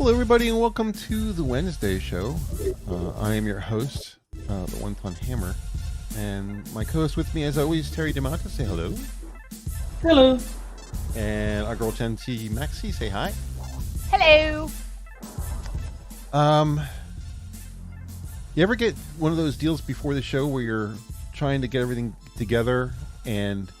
Hello, everybody, and welcome to the Wednesday show. I am your host, the One Ton Hammer, and my co-host with me, as always, Terry DeMonte. Say hello. Hello. And our girl Jen T. Maxie. Say hi. Hello. You ever get one of those deals before the show where you're trying to get everything together and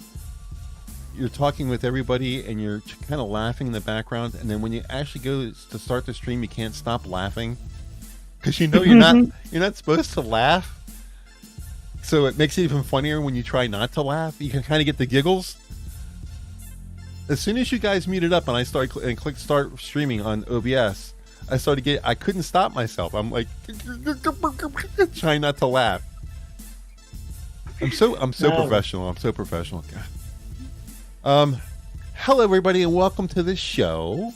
you're talking with everybody and you're kind of laughing in the background, and then when you actually go to start the stream, you can't stop laughing because you know you're not supposed to laugh. So it makes it even funnier when you try not to laugh. You can kind of get the giggles. As soon as you guys muted up and I clicked start streaming on OBS, I couldn't stop myself. I'm like trying not to laugh. I'm so professional. I'm so professional. God. Hello everybody and welcome to the show.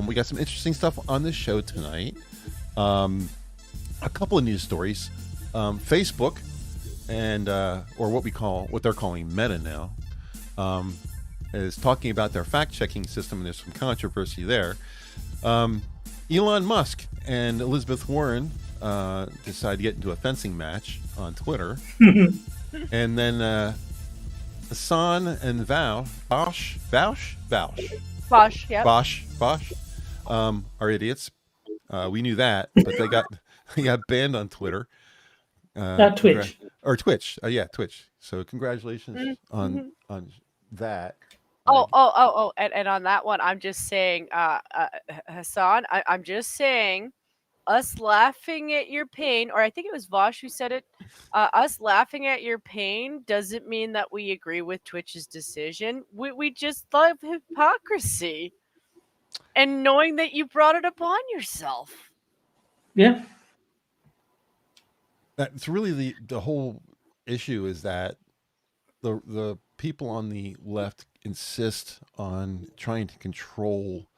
We got some interesting stuff on the show tonight. A couple of news stories. Facebook and or what they're calling Meta now, is talking about their fact-checking system, and there's some controversy there. Elon Musk and Elizabeth Warren decided to get into a fencing match on Twitter. And then Hasan and Vaush are idiots. We knew that, but they got banned on Twitter. Twitch. Twitch. Yeah, Twitch. So congratulations on that. And on that one, I'm just saying, Hasan, I'm just saying, us laughing at your pain, or I think it was Vaush who said it, us laughing at your pain doesn't mean that we agree with Twitch's decision. We just love hypocrisy and knowing that you brought it upon yourself. Yeah. That's really the whole issue, is that the people on the left insist on trying to control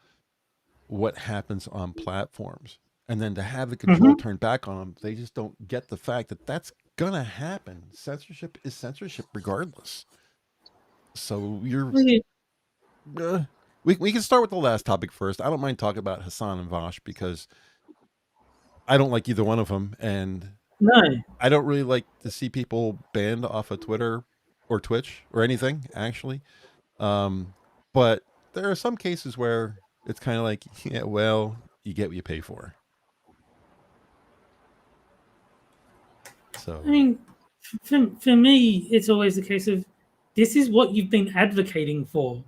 what happens on platforms. And then to have the control turned back on them, they just don't get the fact that that's going to happen. Censorship is censorship regardless. So we can start with the last topic first. I don't mind talking about Hasan and Vaush because I don't like either one of them. And I don't really like to see people banned off of Twitter or Twitch or anything, actually. But there are some cases where it's kind of like, yeah, well, you get what you pay for. So I mean, for me, it's always the case of this is what you've been advocating for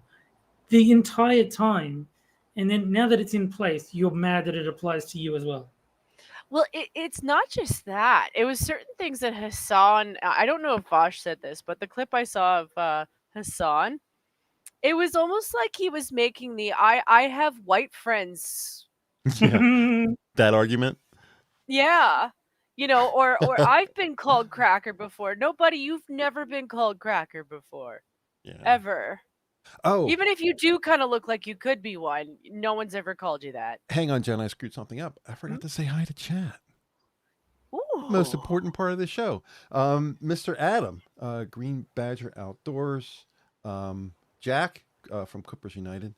the entire time. And then now that it's in place, you're mad that it applies to you as well. Well, it's not just that. It was certain things that Hasan, I don't know if Vaush said this, but the clip I saw of Hasan, it was almost like he was making the I have white friends. Yeah, that argument. Yeah. You know, or I've been called cracker before. Nobody, you've never been called cracker before. Yeah. Ever. Oh. Even if you do kind of look like you could be one, no one's ever called you that. Hang on, Jen, I screwed something up. I forgot to say hi to chat. Ooh. Most important part of the show. Mr. Adam, Green Badger Outdoors, Jack from Clippers United.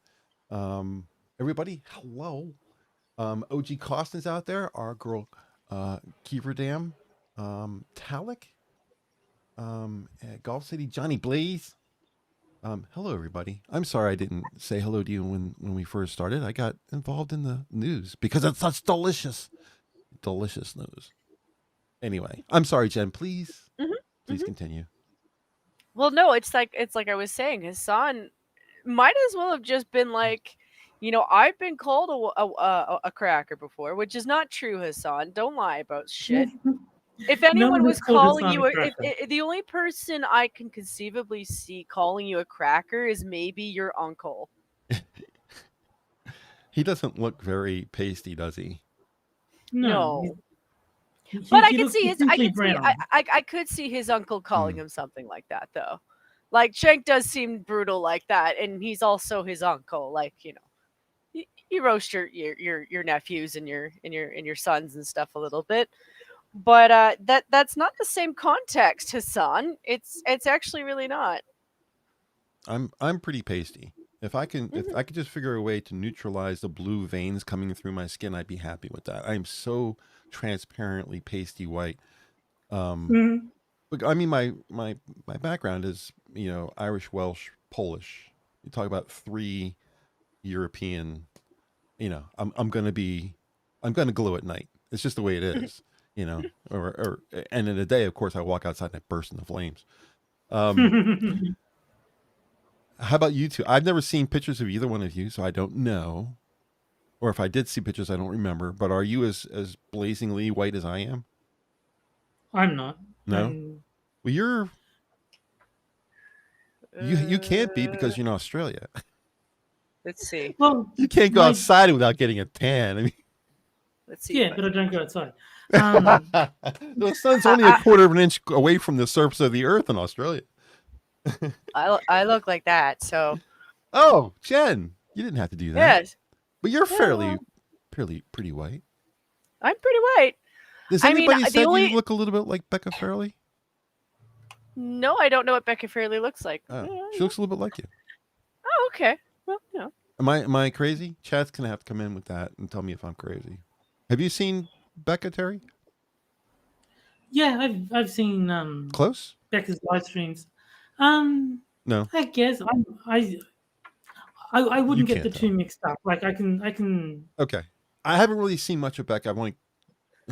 Everybody, hello. OG Costin's out there, our girl Kiever Dam, Talik, Golf City, Johnny Blaze. Hello, everybody. I'm sorry I didn't say hello to you when we first started. I got involved in the news because it's such delicious news. Anyway, I'm sorry, Jen. Please continue. Well, no, it's like I was saying, Hasan might as well have just been like, you know, I've been called a cracker before, which is not true, Hasan. Don't lie about shit. If anyone was calling you, the only person I can conceivably see calling you a cracker is maybe your uncle. He doesn't look very pasty, does he? No. But I could see I could see his uncle calling him something like that, though. Like, Shank does seem brutal like that, and he's also his uncle. Like, you know, you roast your nephews and your sons and stuff a little bit. But that's not the same context, Hasan. It's actually really not. I'm pretty pasty. If I could just figure a way to neutralize the blue veins coming through my skin, I'd be happy with that. I am so transparently pasty white. Mhm. But I mean, my background is Irish, Welsh, Polish. You talk about 3 European. I'm gonna glow at night. It's just the way it is. Or and in the day, of course, I walk outside and I burst into flames. Um, how about you two? I've never seen pictures of either one of you, so I don't know. Or if I did see pictures, I don't remember. But are you as blazingly white as I am? I'm not. No. Well, you can't be because you're in Australia. Let's see. Well, You can't go outside without getting a tan. I mean, Let's see. yeah, but I don't go outside. the sun's only a quarter of an inch away from the surface of the Earth in Australia. I look like that, so. Oh, Jen, you didn't have to do that. Yes. But you're Yeah, pretty white. I'm pretty white. Does I mean, anybody the say only- you look a little bit like Becca Fairley? No, I don't know what Becca Fairley looks like. Oh, she looks a little bit like you. Oh, okay. Well, Am I crazy? Chad's gonna have to come in with that and tell me if I'm crazy. Have you seen Becca, Terry? Yeah, I've seen Close? Becca's live streams. No. I guess I You wouldn't get can't the tell. two mixed up. Like I can. Okay. I haven't really seen much of Becca. I've only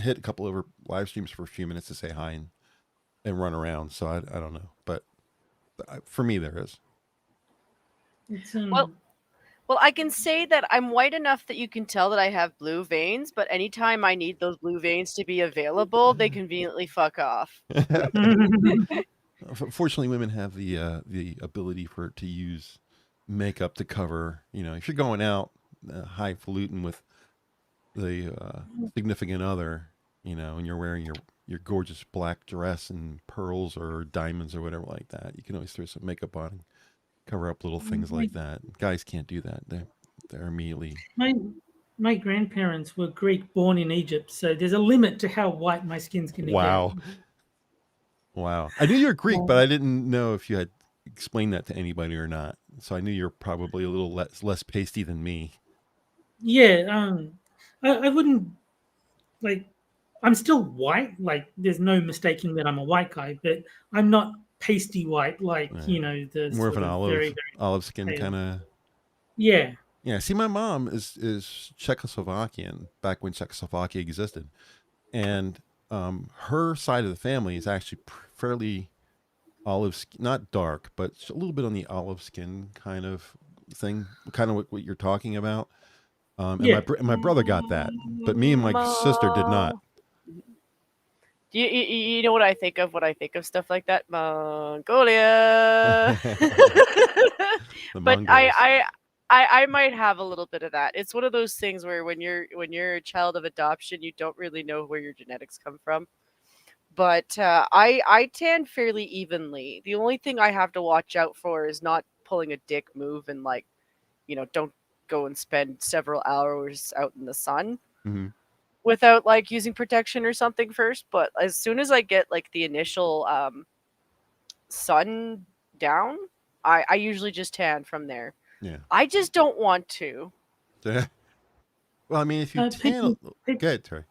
hit a couple of her live streams for a few minutes to say hi and run around. So I don't know. But for me, there is. It's, Well, I can say that I'm white enough that you can tell that I have blue veins, but anytime I need those blue veins to be available, they conveniently fuck off. Fortunately, women have the ability to use makeup to cover. If you're going out highfalutin with the significant other, and you're wearing your gorgeous black dress and pearls or diamonds or whatever like that, you can always throw some makeup on and cover up little things like that. Guys can't do that. They're immediately. My grandparents were Greek, born in Egypt, so there's a limit to how white my skin's going to Wow. get. Wow. I knew you were Greek, but I didn't know if you had explained that to anybody or not. So I knew you're probably a little less pasty than me. Yeah, I wouldn't like. I'm still white. Like, there's no mistaking that I'm a white guy, but I'm not pasty white like the More of an very olive skin pale. kind of. Yeah. Yeah. See, my mom is Czechoslovakian back when Czechoslovakia existed, and her side of the family is actually fairly olive, not dark, but a little bit on the olive skin kind of thing, kind of what you're talking about. And my brother got that, but me and my sister did not. You know what I think of when I think of stuff like that? Mongolia. But I might have a little bit of that. It's one of those things where when you're a child of adoption, you don't really know where your genetics come from. But I tan fairly evenly. The only thing I have to watch out for is not pulling a dick move and don't go and spend several hours out in the sun without using protection or something first. But as soon as I get the initial sun down, I usually just tan from there. Yeah. I just don't want to. Well, I mean, if you tan, good, Terry.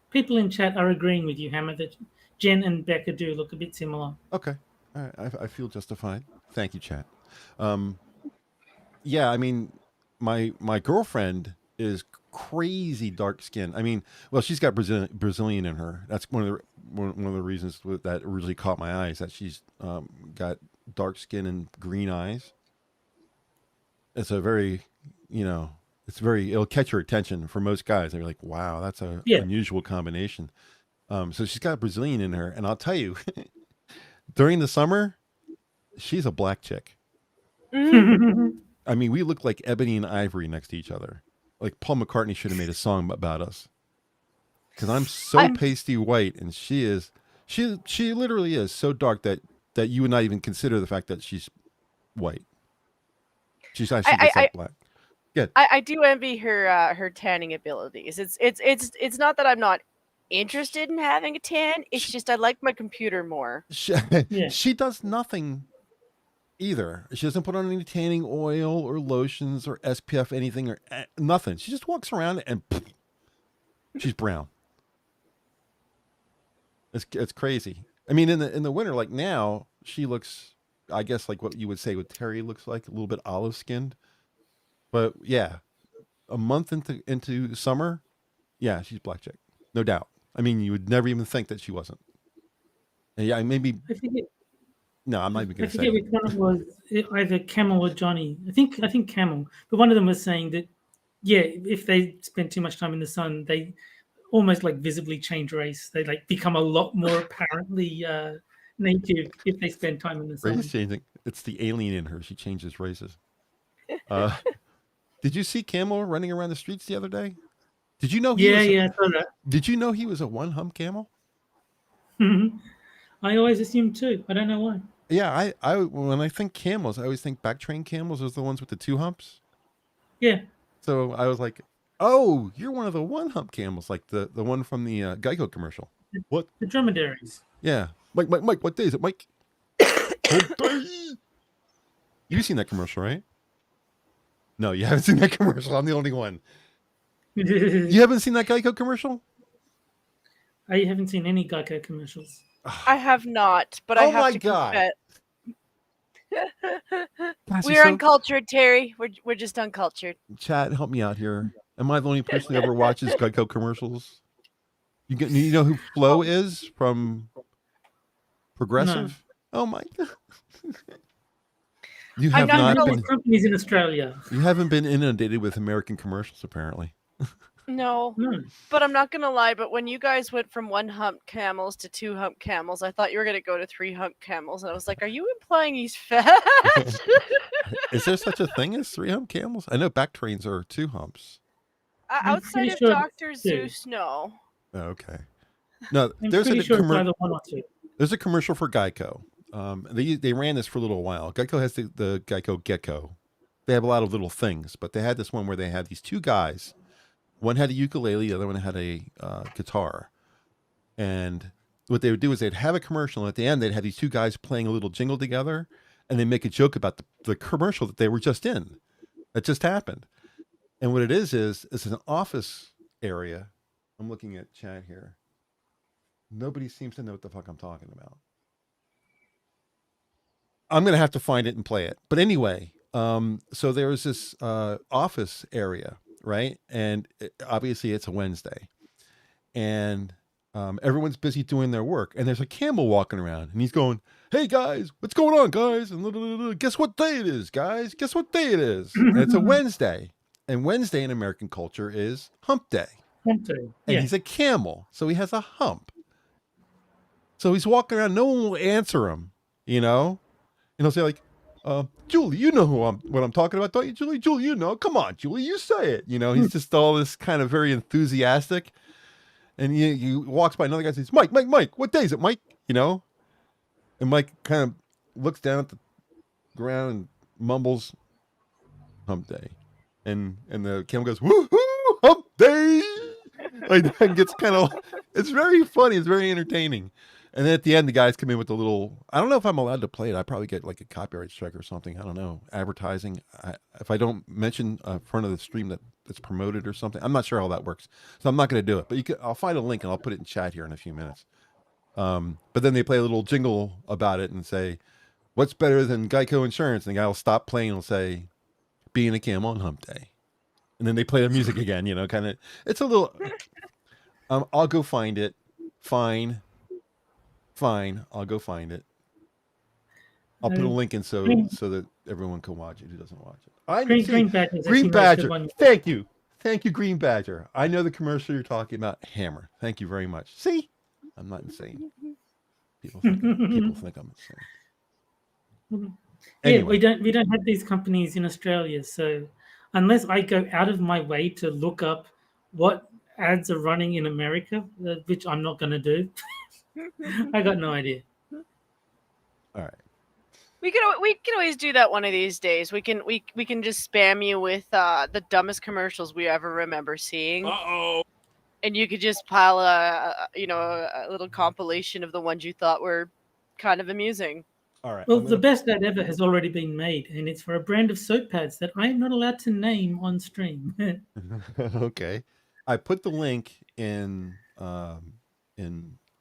People in chat are agreeing with you, Hammer, that Jen and Becca do look a bit similar. Okay. All right. I feel justified. Thank you, chat. Yeah, I mean, my girlfriend is crazy dark skin. I mean, well, she's got Brazilian in her. That's one of the reasons that really caught my eyes, that she's got dark skin and green eyes. It's a very, it'll catch your attention for most guys. They're like, wow, that's a unusual combination. So she's got Brazilian in her, and I'll tell you, during the summer, she's a black chick. I mean, we look like ebony and ivory next to each other. Like Paul McCartney should have made a song about us. Because I'm so pasty white, and she literally is so dark that you would not even consider the fact that she's white. She's actually just like black. Good. I do envy her tanning abilities. It's not that I'm not interested in having a tan. It's just I like my computer more. She does nothing. either. She doesn't put on any tanning oil or lotions or SPF anything or nothing. She just walks around and she's brown. It's crazy. I mean, in the winter, like now, she looks, I guess, like what you would say what Terry looks like, a little bit olive skinned. But yeah, a month into summer, yeah, she's black chick, no doubt. I mean, you would never even think that she wasn't. And yeah, maybe. I forget. No, I'm not even I going to say. forget which one it was. Either Camel or Johnny. I think Camel. But one of them was saying that, yeah, if they spend too much time in the sun, they almost like visibly change race. They like become a lot more apparently native if they spend time in the sun. Race changing. It's the alien in her. She changes races. Did you see Camel running around the streets the other day? Did you know? Yeah, I saw that. Did you know he was a one hump camel? I always assumed too. I don't know why. Yeah, I when I think camels, I always think back train camels are the ones with the 2 humps. Yeah. So I was like, oh, you're one of the 1 hump camels, like the one from the Geico commercial. What? The dromedaries. Yeah. Mike, what day is it, Mike? You've seen that commercial, right? No, you haven't seen that commercial. I'm the only one. You haven't seen that Geico commercial? I haven't seen any Geico commercials. I have not, but I have to confess. We're uncultured, Terry. We're just uncultured. Chat, help me out here. Am I the only person who ever watches Geico commercials? You know who Flo is from Progressive? No. Oh my God. You have not been companies in Australia. You haven't been inundated with American commercials, apparently. No, but I'm not gonna lie. But when you guys went from 1 hump camels to 2 hump camels, I thought you were gonna go to 3 hump camels, and I was like, "Are you implying he's fat?" Is there such a thing as 3 hump camels? I know back trains are 2 humps. Outside of Dr. Zeus, no. Oh, okay. No, there's either 1 or 2. There's a commercial for Geico. They ran this for a little while. Geico has the Geico Gecko. They have a lot of little things, but they had this one where they had these 2 guys. One had a ukulele, the other one had a guitar. And what they would do is they'd have a commercial, and at the end they'd have these 2 guys playing a little jingle together, and they make a joke about the commercial that they were just in. That just happened. And what it is it's an office area. I'm looking at chat here. Nobody seems to know what the fuck I'm talking about. I'm going to have to find it and play it. But anyway, so there's this office area, right? And obviously it's a Wednesday. And everyone's busy doing their work. And there's a camel walking around. And he's going, hey, guys, what's going on, guys? And guess what day it is, guys? Guess what day it is? And it's a Wednesday. And Wednesday in American culture is hump day. Hump day. And he's a camel. So he has a hump. So he's walking around. No one will answer him, you know? And he'll say like, Julie, you know what I'm talking about, don't you, Julie? Julie, you know. Come on, Julie, you say it. You know, he's just all this kind of very enthusiastic. And he walks by another guy and says, Mike, what day is it, Mike? You know? And Mike kind of looks down at the ground and mumbles, hump day. And the camel goes, woohoo, hump day. Like that gets kind of, it's very funny. It's very entertaining. And then at the end, the guys come in with the little, I don't know if I'm allowed to play it. I probably get like a copyright strike or something. I don't know. Advertising. If I don't mention front of the stream that's promoted or something, I'm not sure how that works. So I'm not going to do it. But I'll find a link and I'll put it in chat here in a few minutes. But then they play a little jingle about it and say, what's better than Geico Insurance? And the guy will stop playing and will say, being a camel on hump day. And then they play the music again, you know, kind of, it's a little, I'll go find it. Fine. I'll go find it. I'll put a link in so that everyone can watch it who doesn't watch it. Green Badger. Thank you, Green Badger. I know the commercial you're talking about. Hammer. Thank you very much. See, I'm not insane. People think I'm insane. Anyway. Yeah, we don't have these companies in Australia, so unless I go out of my way to look up what ads are running in America, which I'm not going to do. I got no idea. All right. We can always do that one of these days. We can just spam you with the dumbest commercials we ever remember seeing. And you could just pile a little compilation of the ones you thought were kind of amusing. All right. Well, the best ad ever has already been made, and it's for a brand of soap pads that I am not allowed to name on stream. Okay. I put the link in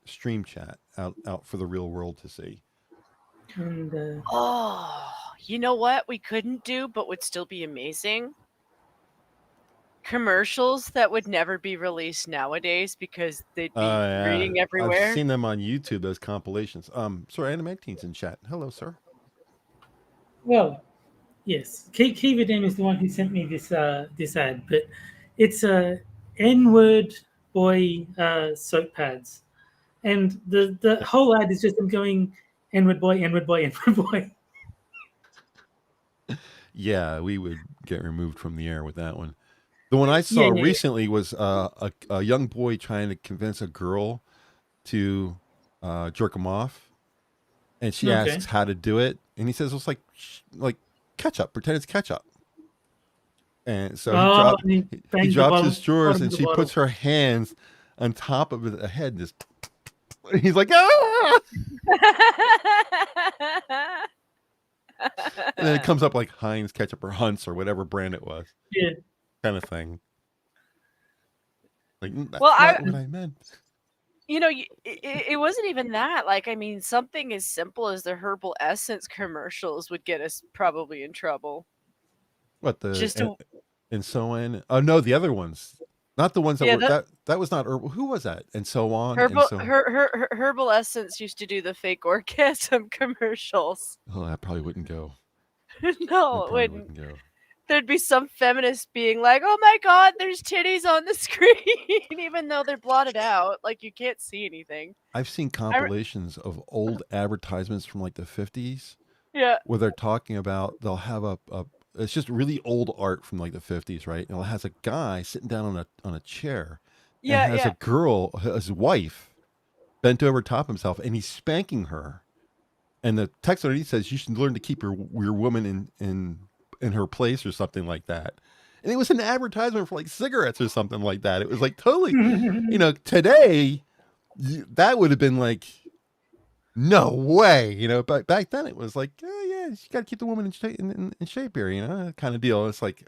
stream chat out for the real world to see. And Oh, you know what we couldn't do, but would still be amazing? Commercials that would never be released nowadays because they'd be Yeah. reading I've everywhere. seen them on YouTube, those compilations. Sorry, Animateen's in chat. Hello, sir. well, yes, Kiva Dem is the one who sent me this this ad, but it's a N-word boy soap pads, and the whole ad is just them going N-word boy, N-word boy, N-word boy. Yeah, we would get removed from the air with that one. The one I Yeah, saw yeah. recently was a young boy trying to convince a girl to jerk him off, and she Okay. asks how to do it, and he says it's like ketchup. Pretend it's ketchup. And so And he he bangs the drops bottom- his drawers, bottom of and the she bottle. puts her hands on top of the head. Just he's like, ah! And then it comes up like Heinz ketchup or Hunt's or whatever brand it was, Yeah. kind of thing. Like, that's Well, not what I meant. You know, it wasn't even that. Like, I mean, something as simple as the herbal essence commercials would get us probably in trouble. What the Just to, and so on? Oh no, the other ones, not the ones that Yeah, were that was not herbal. Who was that? And so on. And herbal so herbal essence used to do the fake orgasm commercials. oh, that probably wouldn't go. No, That it probably wouldn't. wouldn't go. There'd be some feminist being like, "Oh my God, there's titties on the screen," even though they're blotted out, like you can't see anything. I've seen compilations of old advertisements from like the 50s Yeah, where they're talking about they'll have a it's just really old art from like the 50s, right? And it has a guy sitting down on a chair and yeah, has yeah. a girl, his wife, bent over top himself, and he's spanking her. And the text underneath says you should learn to keep your woman in her place or something like that. And it was an advertisement for like cigarettes or something like that. It was like totally, today that would have been like, no way, but back then it was like, oh yeah, you got to keep the woman in shape here, kind of deal. It's like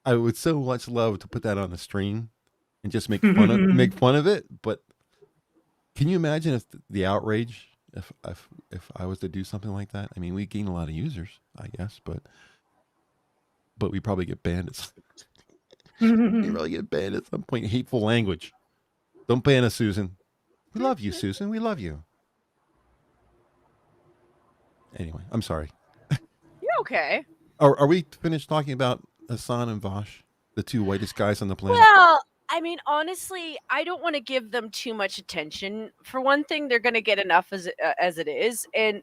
I would so much love to put that on the stream and just make fun of it. But can you imagine if the outrage if I was to do something like that? I mean, we gain a lot of users, I guess, but we probably get banned at some point. Hateful language. Don't ban us, Susan. We love you, Susan. We love you. Anyway, I'm sorry. You're okay. Are we finished talking about Hasan and Vaush, the two whitest guys on the planet? Well, I mean, honestly, I don't want to give them too much attention. For one thing, they're going to get enough as it is, and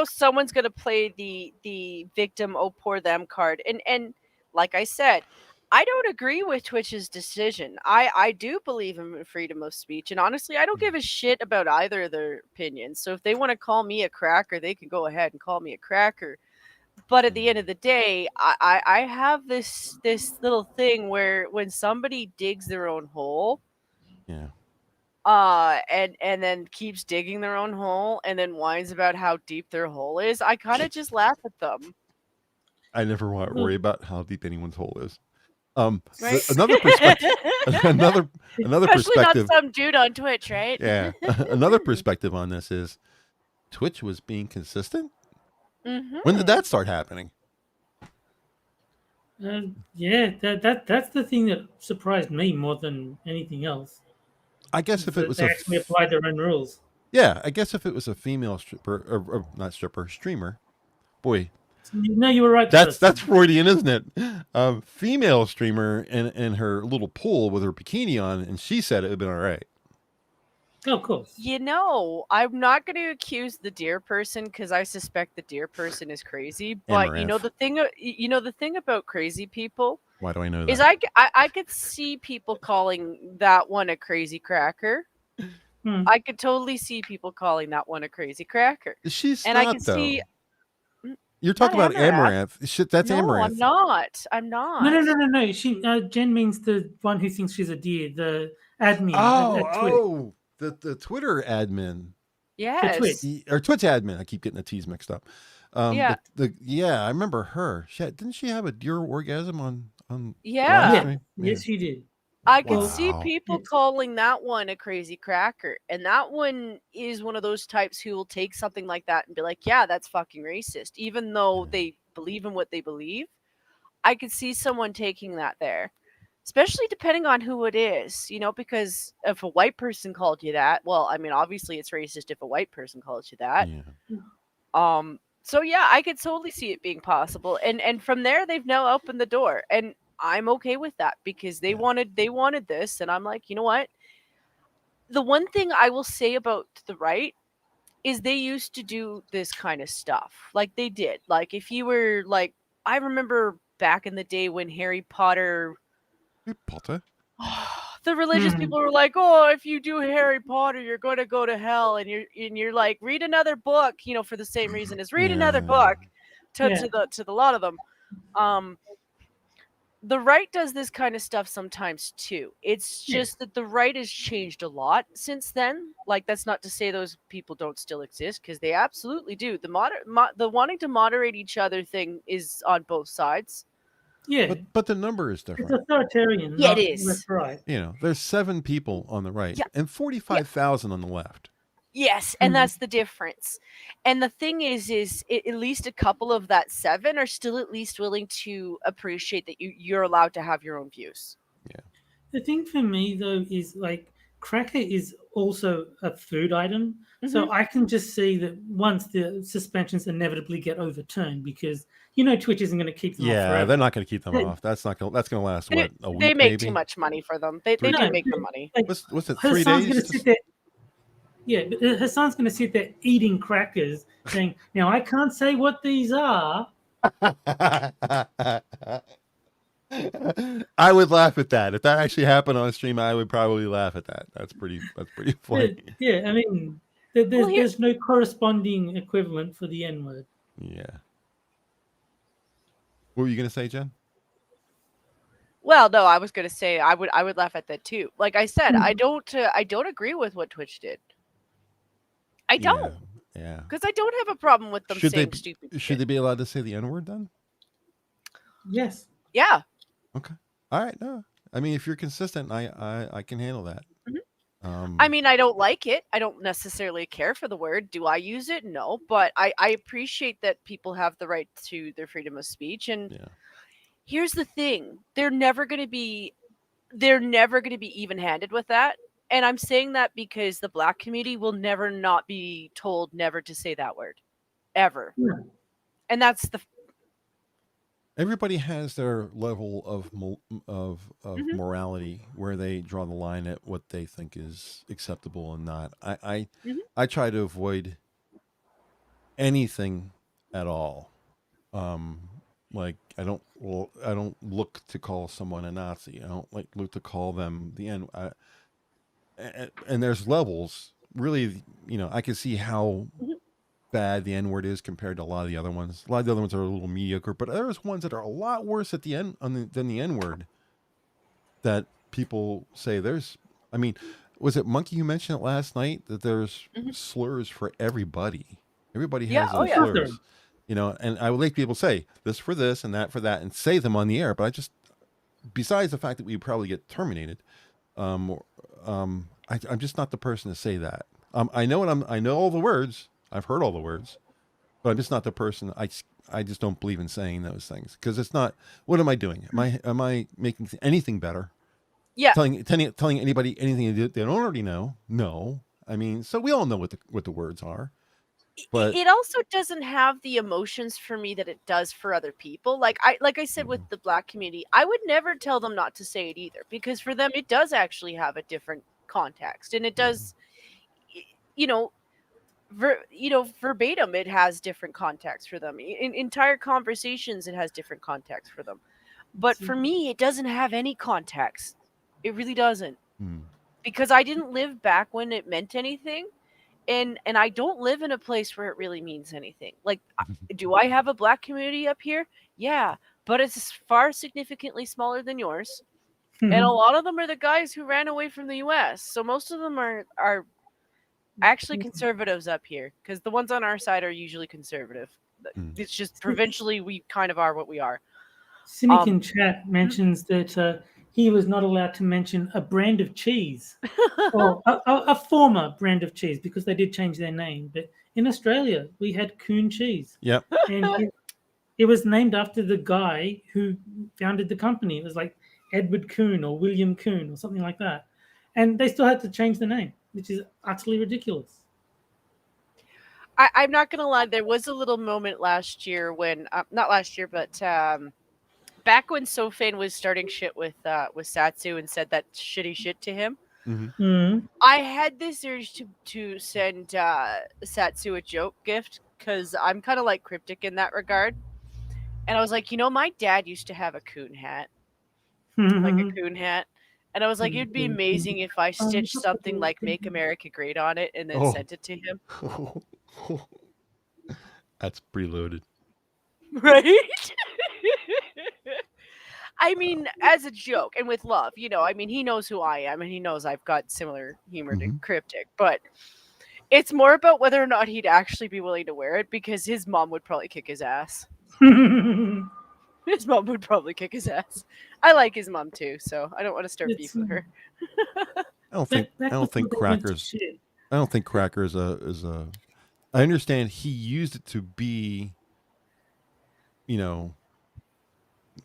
someone's going to play the victim, oh poor them card, and like I said, I don't agree with Twitch's decision. I do believe in freedom of speech, and honestly, I don't give a shit about either of their opinions. So if they want to call me a cracker, they can go ahead and call me a cracker. But at the end of the day, I have this little thing where when somebody digs their own hole, Yeah. and then keeps digging their own hole and then whines about how deep their hole is, I kind of just laugh at them. I never want to worry about how deep anyone's hole is. Right? Another perspective. another Especially perspective. not some dude on Twitch, right? Yeah. Another perspective on this is Twitch was being consistent. Mm-hmm. When did that start happening? Yeah, that's the thing that surprised me more than anything else. I guess if it was they actually applied their own rules. Yeah, I guess if it was a female stripper or not stripper, streamer, boy, No, you were right. that's Freudian, isn't it? Female streamer in her little pool with her bikini on, and she said it would have been all right. Oh, of course. I'm not going to accuse the deer person because I suspect the deer person is crazy. But Amaranth. the thing about crazy people. Why do I know that? Is I could see people calling that one a crazy cracker. I could totally see people calling that one a crazy cracker. She's and not, I can though. see. You're talking about Amaranth. Shit, that's no, Amaranth. I'm not. No. She Jen means the one who thinks she's a deer, the admin. Oh, the Twitter admin. Yes. or Twitch admin. I keep getting the T's mixed up. Yeah. I remember her. Didn't she have a deer orgasm on the Yeah. live Yeah. stream? Yes, you did. I could Wow. see people calling that one a crazy cracker. And that one is one of those types who will take something like that and be like, yeah, that's fucking racist. Even though they believe in what they believe, I could see someone taking that there. Especially depending on who it is, you know, because if a white person called you that, well, I mean, obviously it's racist if a white person calls you that. Yeah. So yeah, I could totally see it being possible. And from there they've now opened the door. And I'm okay with that because they wanted this, and I'm like, you know what? The one thing I will say about the right is they used to do this kind of stuff. Like they did. Like if you were like, I remember back in the day when Harry Potter, the religious people were like, "Oh, if you do Harry Potter, you're going to go to hell," and you're like, "Read another book," you know, for the same reason as read another book. To the lot of them, the right does this kind of stuff sometimes too. It's just that the right has changed a lot since then. Like that's not to say those people don't still exist, because they absolutely do. The wanting to moderate each other thing is on both sides. Yeah, but the number is different. It's authoritarian. Yeah, not it is. left, right. You know, there's 7 people on the right and 45,000 on the left. Yes, and that's the difference. And the thing is at least a couple of that 7 are still at least willing to appreciate that you're allowed to have your own views. Yeah. The thing for me though is like cracker is also a food item, so I can just see that once the suspensions inevitably get overturned, because you know Twitch isn't going to keep them off forever. They're not going to keep them off. That's going to last what, a week? They make maybe? too much money for them. They do make the money. Like, what's it? 3 Hasan's days? going to sit there. Yeah, but Hasan's going to sit there eating crackers, saying, "Now I can't say what these are." I would laugh at that. If that actually happened on a stream, I would probably laugh at that. That's pretty funny. Yeah, I mean, there's no corresponding equivalent for the N word. Yeah. What were you going to say, Jen? Well, no, I was going to say I would laugh at that too. Like I said, I don't agree with what Twitch did. I don't. Yeah. Because I don't have a problem with them saying stupid shit. Should they be allowed to say the N word then? Yes. Yeah. Okay. All right. No. I mean, if you're consistent, I can handle that. I mean, I don't like it. I don't necessarily care for the word. Do I use it? No. But I appreciate that people have the right to their freedom of speech. And here's the thing. They're never going to be even-handed with that. And I'm saying that because the Black community will never not be told never to say that word. Ever. Yeah. And that's the... Everybody has their level of morality where they draw the line at what they think is acceptable and not. I try to avoid anything at all. Like I don't look to call someone a Nazi. I don't look to call them the N. And there's levels. Really, I can see how bad the N word is compared to a lot of the other ones. A lot of the other ones are a little mediocre, but there's ones that are a lot worse at the end than the N word that people say. I mean, was it Monkey who mentioned it last night that there's slurs for everybody? Everybody has those slurs, and I would like people to say this for this and that for that and say them on the air. But besides the fact that we probably get terminated, I'm just not the person to say that. I know all the words. I've heard all the words, but I'm just not the person. I just don't believe in saying those things because it's not. What am I doing? Am I making anything better? Yeah. Telling anybody anything they don't already know? No. I mean, so we all know what the words are. But it also doesn't have the emotions for me that it does for other people. Like I said with the Black community, I would never tell them not to say it either, because for them it does actually have a different context, and it does, verbatim, it has different context for them. In entire conversations, it has different context for them. But for me, it doesn't have any context. It really doesn't, because I didn't live back when it meant anything. And I don't live in a place where it really means anything. Like, do I have a Black community up here? Yeah, but it's far significantly smaller than yours. And a lot of them are the guys who ran away from the U.S. So most of them are actually conservatives up here, because the ones on our side are usually conservative. It's just provincially we kind of are what we are. Cynic in chat mentions that he was not allowed to mention a brand of cheese or a former brand of cheese because they did change their name. But in Australia, we had Coon cheese. Yep. And it was named after the guy who founded the company. It was like Edward Coon or William Coon or something like that. And they still had to change the name, which is utterly ridiculous. I'm not going to lie. There was a little moment last year when, not last year, but back when Sofane was starting shit with Satsu and said that shitty shit to him. Mm-hmm. Mm-hmm. I had this urge to send Satsu a joke gift because I'm kind of like cryptic in that regard. And I was like, my dad used to have a coon hat, like a coon hat. And I was like, it'd be amazing if I stitched something like "Make America Great" on it and then sent it to him. That's preloaded. Right? I mean, as a joke and with love, I mean, he knows who I am and he knows I've got similar humor to cryptic, but it's more about whether or not he'd actually be willing to wear it because his mom would probably kick his ass. His mom would probably kick his ass. I like his mom too, so I don't want to start beef with her. I don't think Crackers. I don't think Cracker is a. I understand he used it to be,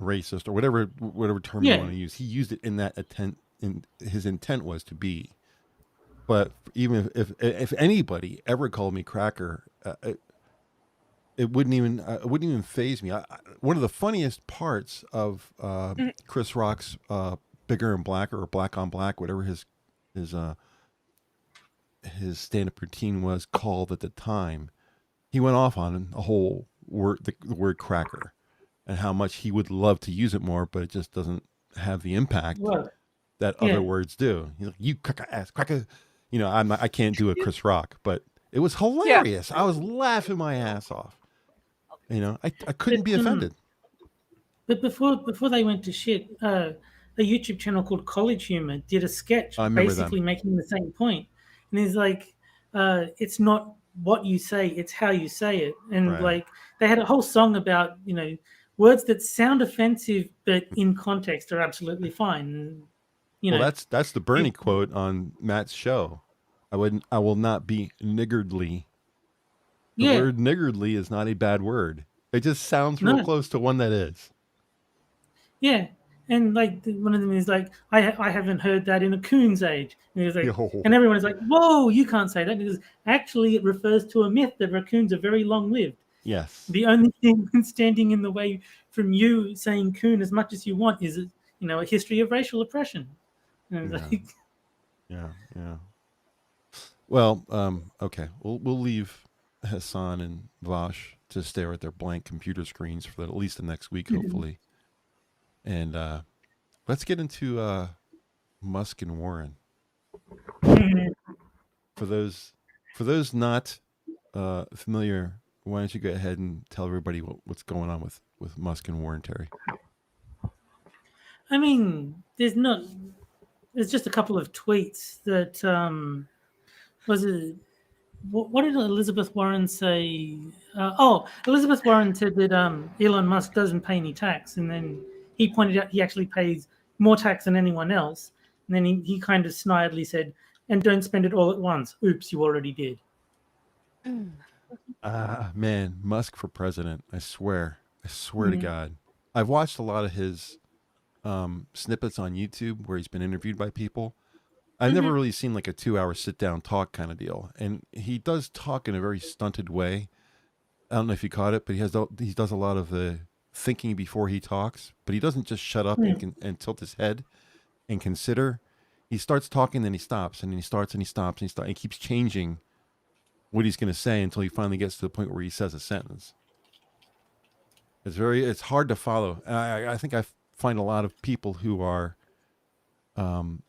racist or whatever term you want to use. He used it in that intent. His intent was to be. But even if anybody ever called me Cracker, it wouldn't even faze me. One of the funniest parts of Chris Rock's Bigger and Blacker or Black on Black, whatever his stand-up routine was called at the time, he went off on a whole word, the word cracker, and how much he would love to use it more, but it just doesn't have the impact that other words do. He's like, you cracker ass cracker. I can't do a Chris Rock, but it was hilarious. I was laughing my ass off. I couldn't be offended. But before they went to shit, a YouTube channel called College Humor did a sketch basically making the same point. And he's like, it's not what you say, it's how you say it. And like they had a whole song about, words that sound offensive but in context are absolutely fine. And, that's the Bernie quote on Matt's show. I will not be niggardly. The word niggardly is not a bad word. It just sounds real close to one that is. Yeah. And like one of them is like, I haven't heard that in a coon's age. And, and everyone is like, whoa, you can't say that because actually it refers to a myth that raccoons are very long-lived. Yes. The only thing standing in the way from you saying coon as much as you want is, a history of racial oppression. And yeah. Well, okay. We'll leave Hasan and Vaush to stare at their blank computer screens for at least the next week, hopefully. And let's get into Musk and Warren. For those not familiar, why don't you go ahead and tell everybody what's going on with Musk and Warren, Terry? I mean, there's just a couple of tweets that was it. What did Elizabeth Warren say? Elizabeth Warren said that Elon Musk doesn't pay any tax, and then he pointed out he actually pays more tax than anyone else. And then he kind of snidely said, and don't spend it all at once. Oops, you already did. Man, Musk for president. I swear to God. I've watched a lot of his snippets on YouTube where he's been interviewed by people. I've never really seen like a 2-hour sit-down talk kind of deal. And he does talk in a very stunted way. I don't know if you caught it, but he does a lot of the thinking before he talks. But he doesn't just shut up and tilt his head and consider. He starts talking, then he stops, and then he starts, and he stops, and he keeps changing what he's going to say until he finally gets to the point where he says a sentence. It's hard to follow. I think I find a lot of people who are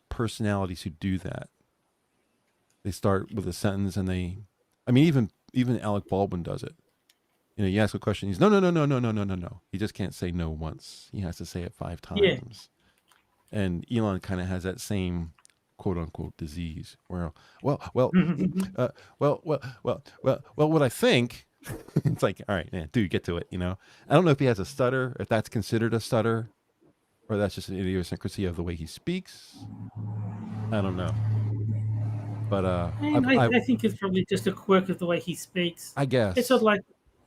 personalities who do that. They start with a sentence and even Alec Baldwin does it. You ask a question, he's no. He just can't say no once. He has to say it 5 times. Yeah. And Elon kind of has that same quote unquote disease. What I think, it's like, all right, man, dude, get to it. I don't know if he has a stutter, if that's considered a stutter, or that's just an idiosyncrasy of the way he speaks. I don't know. But And I think it's probably just a quirk of the way he speaks. I guess It's sort of like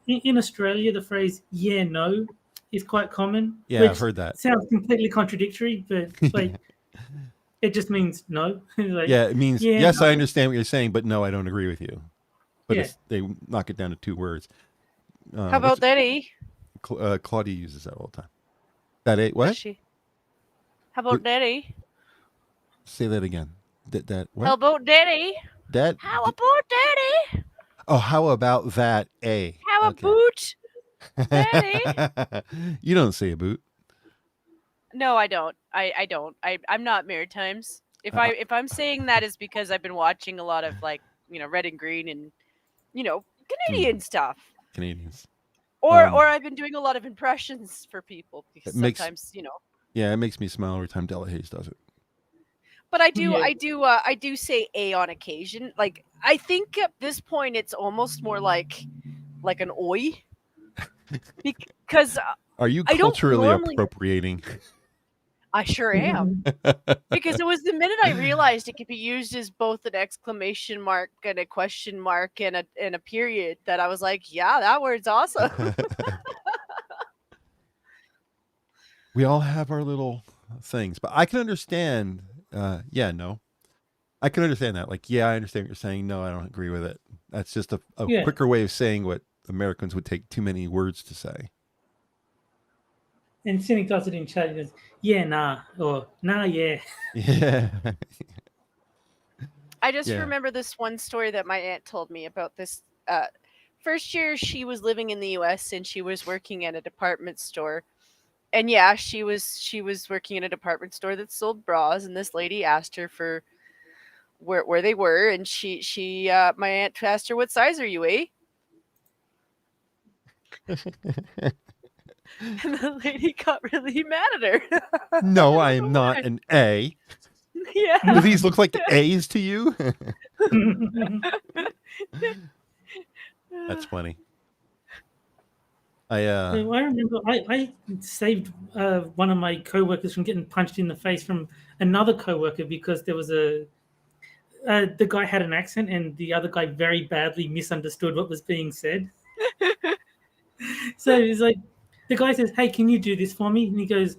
in Australia, the phrase "yeah, no" is quite common. Yeah, which I've heard that. Sounds completely contradictory, but like it just means no. Like, yeah, it means yeah, yes, no. I understand what you're saying, but no, I don't agree with you. But Yeah. they knock it down to 2 words. How about Daddy? Claudia uses that all the time. That ain't what? Does she? How about Daddy? Say that again. That what? How about Daddy? That. How about Daddy? Oh, how about that? How about Daddy? You don't say a boot. No, I don't. I don't. I'm not Maritimes. If I'm saying that is because I've been watching a lot of like Red and Green and Canadian stuff. Canadians. Or I've been doing a lot of impressions for people because sometimes Yeah, it makes me smile every time Delahazed does it. But I do say a on occasion. Like I think at this point it's almost more like an oi. Because are you culturally appropriating? I sure am. Because it was the minute I realized it could be used as both an exclamation mark and a question mark and a period that I was like, yeah, that word's awesome. We all have our little things, but I can understand. Yeah, no. I can understand that. Like, yeah, I understand what you're saying. No, I don't agree with it. That's just a quicker way of saying what Americans would take too many words to say. And Cynic does it in chat. He goes, yeah, nah, or nah, yeah. Yeah. I just remember this one story that my aunt told me about this. First year she was living in the U.S. and she was working at a department store. And yeah, she was working in a department store that sold bras, and this lady asked her for where they were, and she my aunt asked her, "What size are you, eh?" And the lady got really mad at her. No, I am not an A. Yeah. Do these look like A's to you? That's funny. I remember I saved one of my coworkers from getting punched in the face from another coworker because there was the guy had an accent and the other guy very badly misunderstood what was being said. So he's like, the guy says, "Hey, can you do this for me?" And he goes,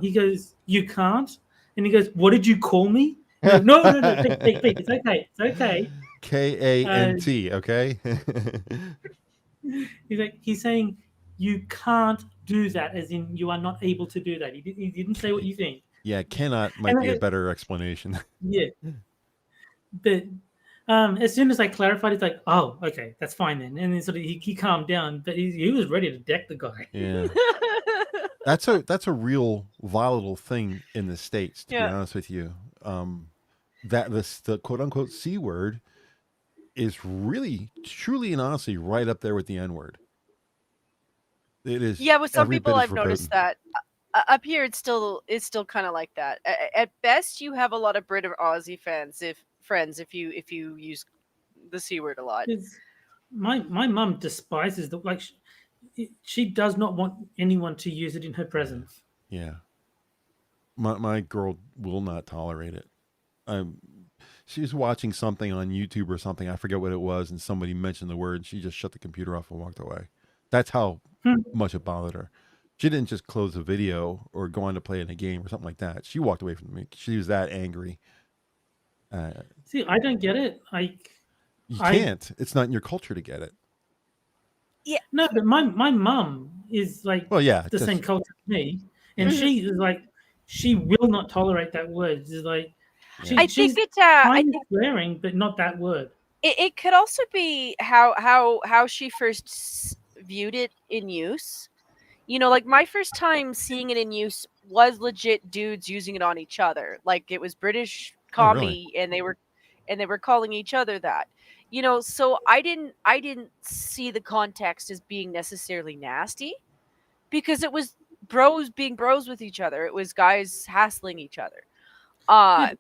he goes, "You can't." And he goes, "What did you call me?" Goes, no, Pete, it's okay. Kant, okay. He's saying you can't do that, as in you are not able to do that. He didn't say what you think. Yeah, cannot might be a better explanation. Yeah, but as soon as I clarified, it's like, oh, okay, that's fine then. And then sort of he calmed down, but he was ready to deck the guy. Yeah, that's a real volatile thing in the States. To be honest with you, that the quote unquote C word is really, truly, and honestly right up there with the N word. It is. Yeah, with some people I've noticed that. Up here, it's still kind of like that. At best, you have a lot of Brit or Aussie friends if you use the C word a lot. My mum despises the she does not want anyone to use it in her presence. Yeah, my girl will not tolerate it. She was watching something on YouTube or something. I forget what it was, and somebody mentioned the word, and she just shut the computer off and walked away. That's how much it bothered her. She didn't just close the video or go on to play in a game or something like that. She walked away from me. She was that angry. See, I don't get it. You can't. It's not in your culture to get it. Yeah. No, but my mum is like the same culture as me. And she is like, she will not tolerate that word. It's like, she's swearing, but not that word. It could also be how she first viewed it in use. Like my first time seeing it in use was legit dudes using it on each other. Like it was British comedy, and they were calling each other that. So I didn't see the context as being necessarily nasty, because it was bros being bros with each other. It was guys hassling each other. Uh,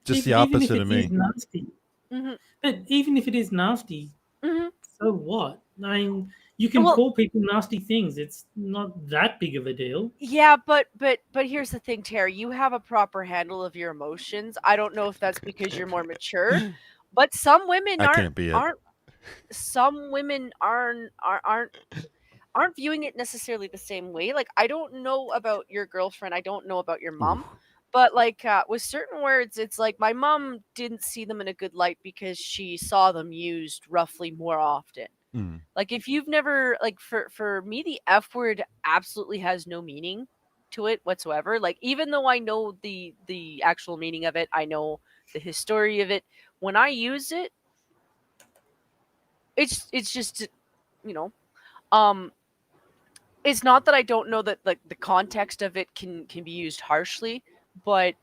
Just the even if opposite it of me. is nasty. mhm, But even if it is nasty, mhm. so what? I mean, you can Well- call people nasty things. It's not that big of a deal. Yeah, but here's the thing, Terry. You have a proper handle of your emotions. I don't know if that's because you're more mature, but some women I can't be it. some women aren't viewing it necessarily the same way. Like, I don't know about your girlfriend, I don't know about your mom, but like with certain words, it's like my mom didn't see them in a good light because she saw them used roughly more often. Mm. Like, if you've never, like, for me, the F word absolutely has no meaning to it whatsoever. Like, even though I know the actual meaning of it, I know the history of it. When I use it, it's just, you know, it's not that I don't know that, like, the context of it can be used harshly, but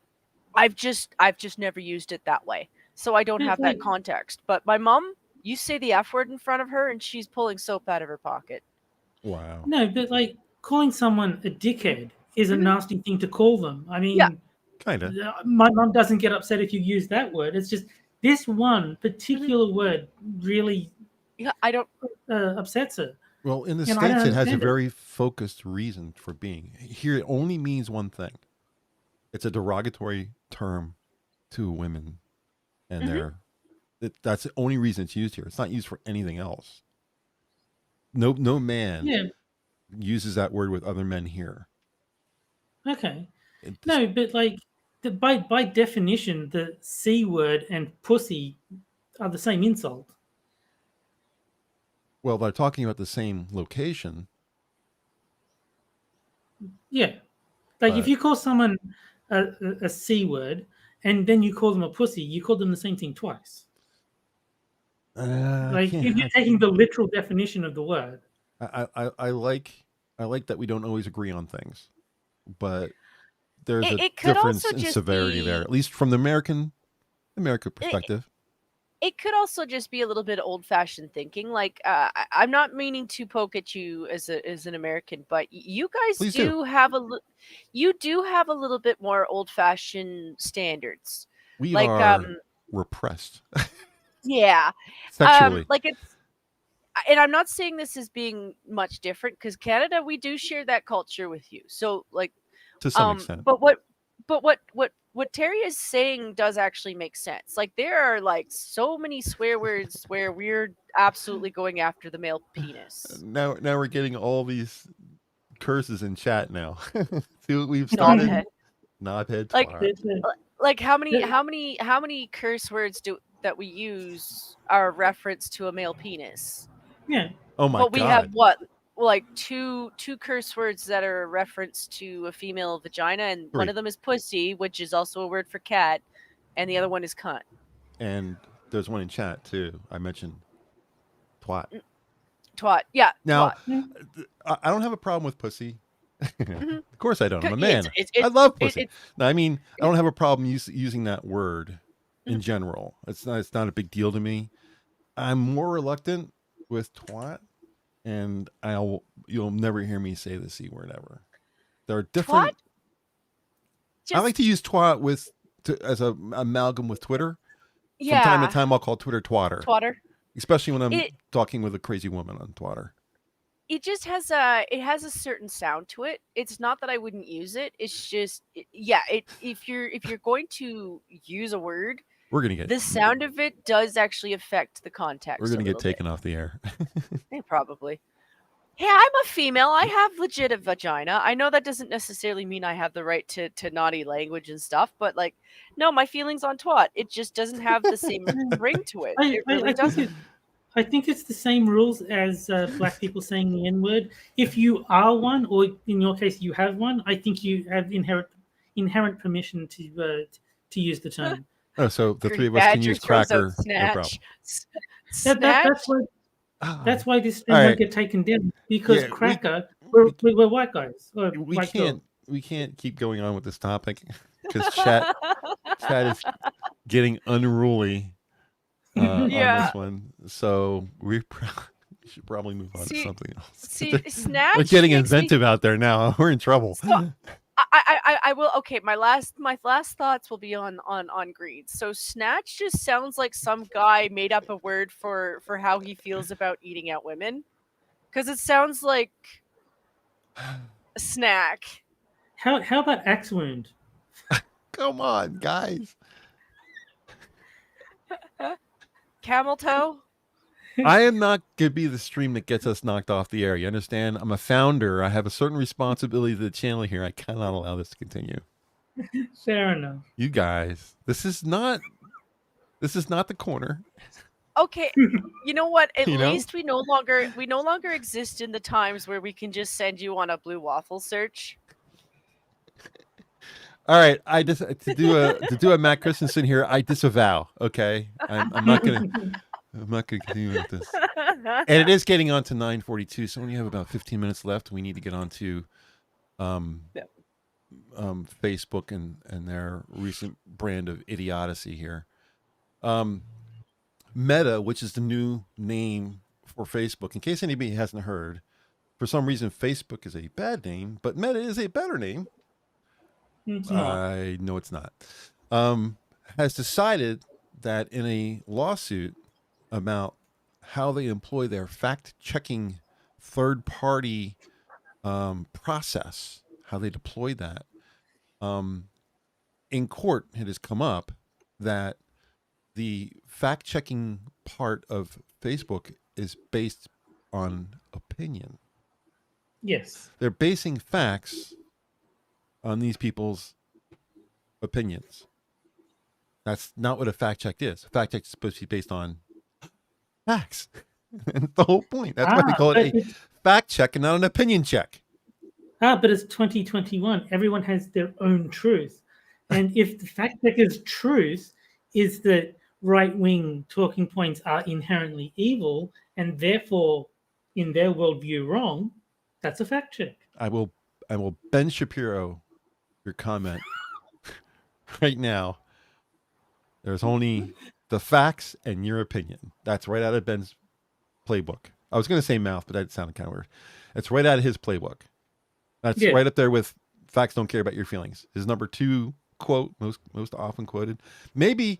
I've just never used it that way, so I don't Yeah, have like- that context. But my mom, you say the F word in front of her, and she's pulling soap out of her pocket. Wow. No, but like calling someone a dickhead is a Mhm. nasty thing to call them. I mean, Yeah. Kind of. my mom doesn't get upset if you use that word. It's just this one particular word really Yeah, I don't. upsets her. Well, in the You know, I States, don't it has a understand it. very focused reason for being. Here, it only means one thing. It's a derogatory term to women, and Mhm. that's the only reason it's used here. It's not used for anything else. No man Yeah, uses that word with other men here. okay. It- No, but like by definition, the C word and pussy are the same insult. Well, they're talking about the same location. Yeah. Like if But- you call someone a C word and then you call them a pussy, you call them the same thing twice. I Like can't- you're taking the literal definition of the word. I like that we don't always agree on things, but there's a It could difference also in just severity there, be. at least from the American perspective. It could also just be a little bit old-fashioned thinking. Like, I'm not meaning to poke at you as an American, but you guys Please do. do have you do have a little bit more old-fashioned standards. We Like, are repressed yeah, sexually like it's. And I'm not saying this as being much different, because Canada, we do share that culture with you. So, like, to some extent. but what Terry is saying does actually make sense. Like, there are like so many swear words where we're absolutely going after the male penis. Now we're getting all these curses in chat now. See what we've started? Knobhead. Knobhead. Like- twat. Like, how many curse words that we use are a reference to a male penis? Yeah. Oh my But we god. have what? Like two curse words that are a reference to a female vagina, and one Three. of them is pussy, which is also a word for cat, and the other one is cunt. And there's one in chat too. I mentioned twat. Twat. Yeah. Now, twat. I don't have a problem with pussy. Mhm. Of course I don't. I'm a It's- man. it's- I love it- pussy. it- No, I mean, I don't have a problem using that word in Mhm. general. It's not a big deal to me. I'm more reluctant with twat, and you'll never hear me say the C word ever. There are different. I like to use twat as a amalgam with Twitter. yeah. From time to time, I'll call Twitter twatter, Twatter. especially when I'm It- talking with a crazy woman on Twatter. It just has a certain sound to it. It's not that I wouldn't use it. It's just if you're going to use a word, We're gonna get the sound of it does actually affect the context. we're gonna a get little taken off the air. bit. Probably. Hey, I'm a female. I have legit a vagina. I know that doesn't necessarily mean I have the right to naughty language and stuff, but like, no, my feelings on twat. It just doesn't have the same ring to it. It really doesn't. I think it's the same rules as black people saying the N word. If you are one, or in your case you have one, I think you have inherent permission to use the term. Oh, so the Green three of us can Badger use throws out cracker, no snatch. problem. Snatch. That's why this stream All right. won't get taken down, because Yeah, cracker, we're white guys. Or we white can't keep going on with this topic because chat is getting unruly on Yeah. this one. So we should probably move on to See- something else. See, snatch. We're getting makes me- inventive out there now. We're in trouble. So- I will. Okay, my last thoughts will be on greed. So snatch just sounds like some guy made up a word for how he feels about eating out women, because it sounds like a snack. How about axe wound? Come on, guys. Camel toe. I am not going to be the stream that gets us knocked off the air. You understand? I'm a founder. I have a certain responsibility to the channel here. I cannot allow this to continue. Fair enough. You guys, this is not the corner. Okay, you know what? At You know? least we no longer exist in the times where we can just send you on a blue waffle search. All right, I just to do a Matt Christensen here. I disavow. Okay, I'm not gonna continue with this. And it is getting on to 9:42, so we only have about 15 minutes left. We need to get on to Facebook and their recent brand of idiocy here. Meta, which is the new name for Facebook, in case anybody hasn't heard, for some reason Facebook is a bad name, but Meta is a better name. It's not. I know it's not. Has decided that in a lawsuit about how they employ their fact-checking third-party process, how they deploy that, in court it has come up that the fact-checking part of Facebook is based on opinion. Yes. They're basing facts on these people's opinions. That's not what a fact check is. A fact check is supposed to be based on facts. That's the whole point. That's why they call it a fact check and not an opinion check. But it's 2021. Everyone has their own truth. And if the fact checker's truth is that right-wing talking points are inherently evil and therefore, in their worldview, wrong, that's a fact check. I will Ben Shapiro your comment right now. There's only the facts and your opinion. That's right out of Ben's playbook. I was going to say mouth, but that sounded kind of weird. It's right out of his playbook. That's right up there with facts don't care about your feelings. His number 2 quote, most often quoted. Maybe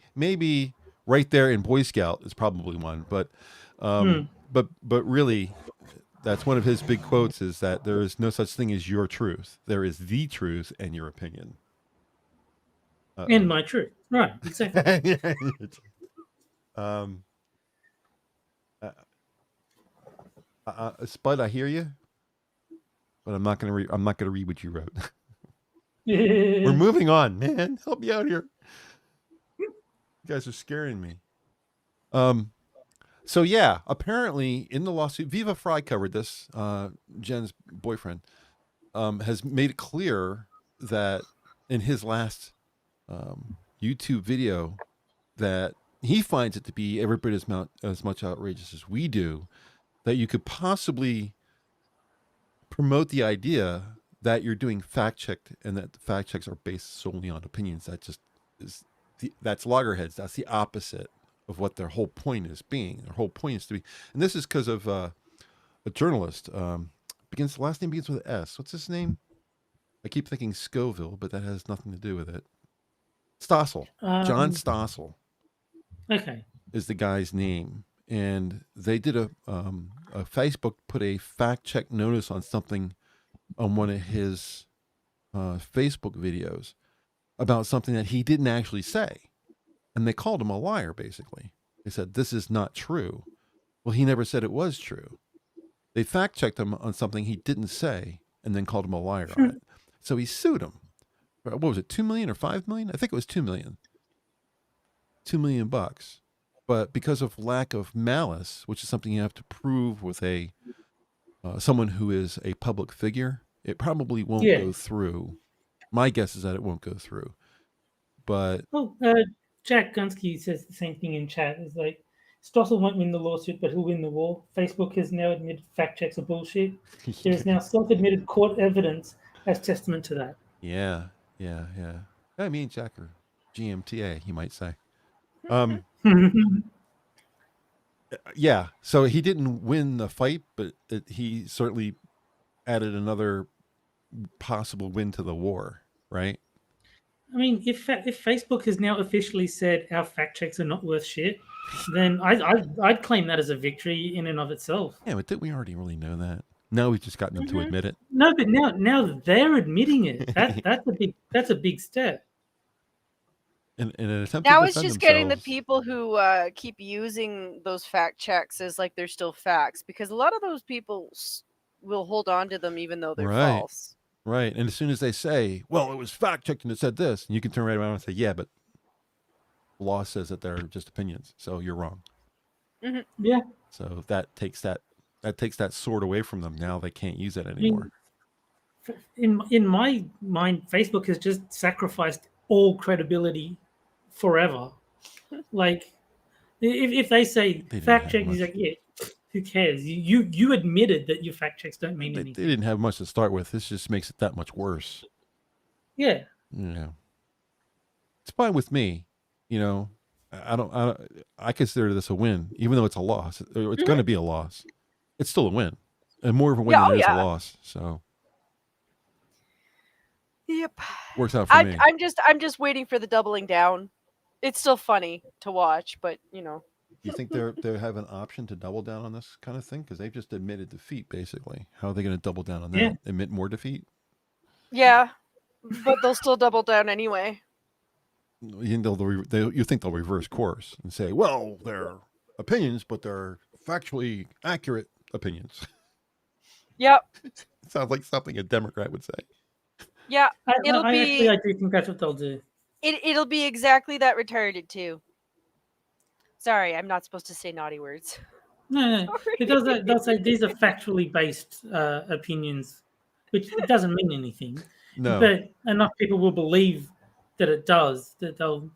right there in Boy Scout is probably one, but really, that's one of his big quotes, is that there is no such thing as your truth. There is the truth and your opinion. And my truth. Right, exactly. Spud, I hear you, but I'm not gonna read what you wrote. We're moving on, man. Help me out here. You guys are scaring me. So yeah, apparently in the lawsuit, Viva Fry covered this. Jen's boyfriend has made it clear that in his last YouTube video that he finds it to be every bit as much outrageous as we do, that you could possibly promote the idea that you're doing fact checked and that the fact checks are based solely on opinions. That just is that's loggerheads. That's the opposite of what their whole point is being. Their whole point is to be, and this is because of a journalist. The last name begins with S. What's his name? I keep thinking Scoville, but that has nothing to do with it. Stossel. John Stossel. Okay. Is the guy's name. And they did a Facebook put a fact check notice on something on one of his Facebook videos about something that he didn't actually say. And they called him a liar, basically. They said, this is not true. Well, he never said it was true. They fact checked him on something he didn't say and then called him a liar on it. So he sued him. What was it, 2 million or 5 million? I think it was 2 million. $2 million bucks. But because of lack of malice, which is something you have to prove with a someone who is a public figure, it probably won't go through. My guess is that it won't go through. But Jack Gunsky says the same thing in chat. It's like, Stossel won't win the lawsuit, but he'll win the war. Facebook has now admitted fact checks are bullshit. There is now self-admitted court evidence as testament to that. Yeah. I mean, Jack or GMTA, you might say. Yeah, so he didn't win the fight, but he certainly added another possible win to the war, right? I mean, if Facebook has now officially said our fact checks are not worth shit, then I'd claim that as a victory in and of itself. Yeah, but didn't we already really know that? Now we've just gotten them to admit it. No, but now they're admitting it. That's a big step. In an attempt Now to it's defend just getting the themselves. people who keep using those fact checks as like they're still facts, because a lot of those people will hold on to them even though they're Right. false. Right. And as soon as they say, well, it was fact checked and it said this, and you can turn right around and say, yeah, but law says that they're just opinions, so you're wrong. Yeah. So that takes that sword away from them. Now they can't use it anymore. In my mind, Facebook has just sacrificed all credibility forever. Like, if they say They didn't fact have check, much. he's like, yeah, who cares? You admitted that your fact checks don't mean They anything. didn't have much to start with. This just makes it that much worse. Yeah. Yeah. It's fine with me. You know, I consider this a win, even though it's a loss. It's going to be a loss. It's still a win, and more of a win than it is a loss. So, Yep. Works out for me. I'm just waiting for the doubling down. It's still funny to watch, but you know. You think they have an option to double down on this kind of thing? Because they've just admitted defeat, basically. How are they going to double down on that? Yeah. Admit more defeat? Yeah, but they'll still double down anyway. You think they'll reverse course and say, well, they're opinions, but they're factually accurate opinions. Yep. It sounds like something a Democrat would say. Yeah, I do think that's what they'll do. It'll be exactly that retarded too. Sorry, I'm not supposed to say naughty words. No. Because they'll say these are factually based opinions, which doesn't mean anything. No. But enough people will believe that it does, that they'll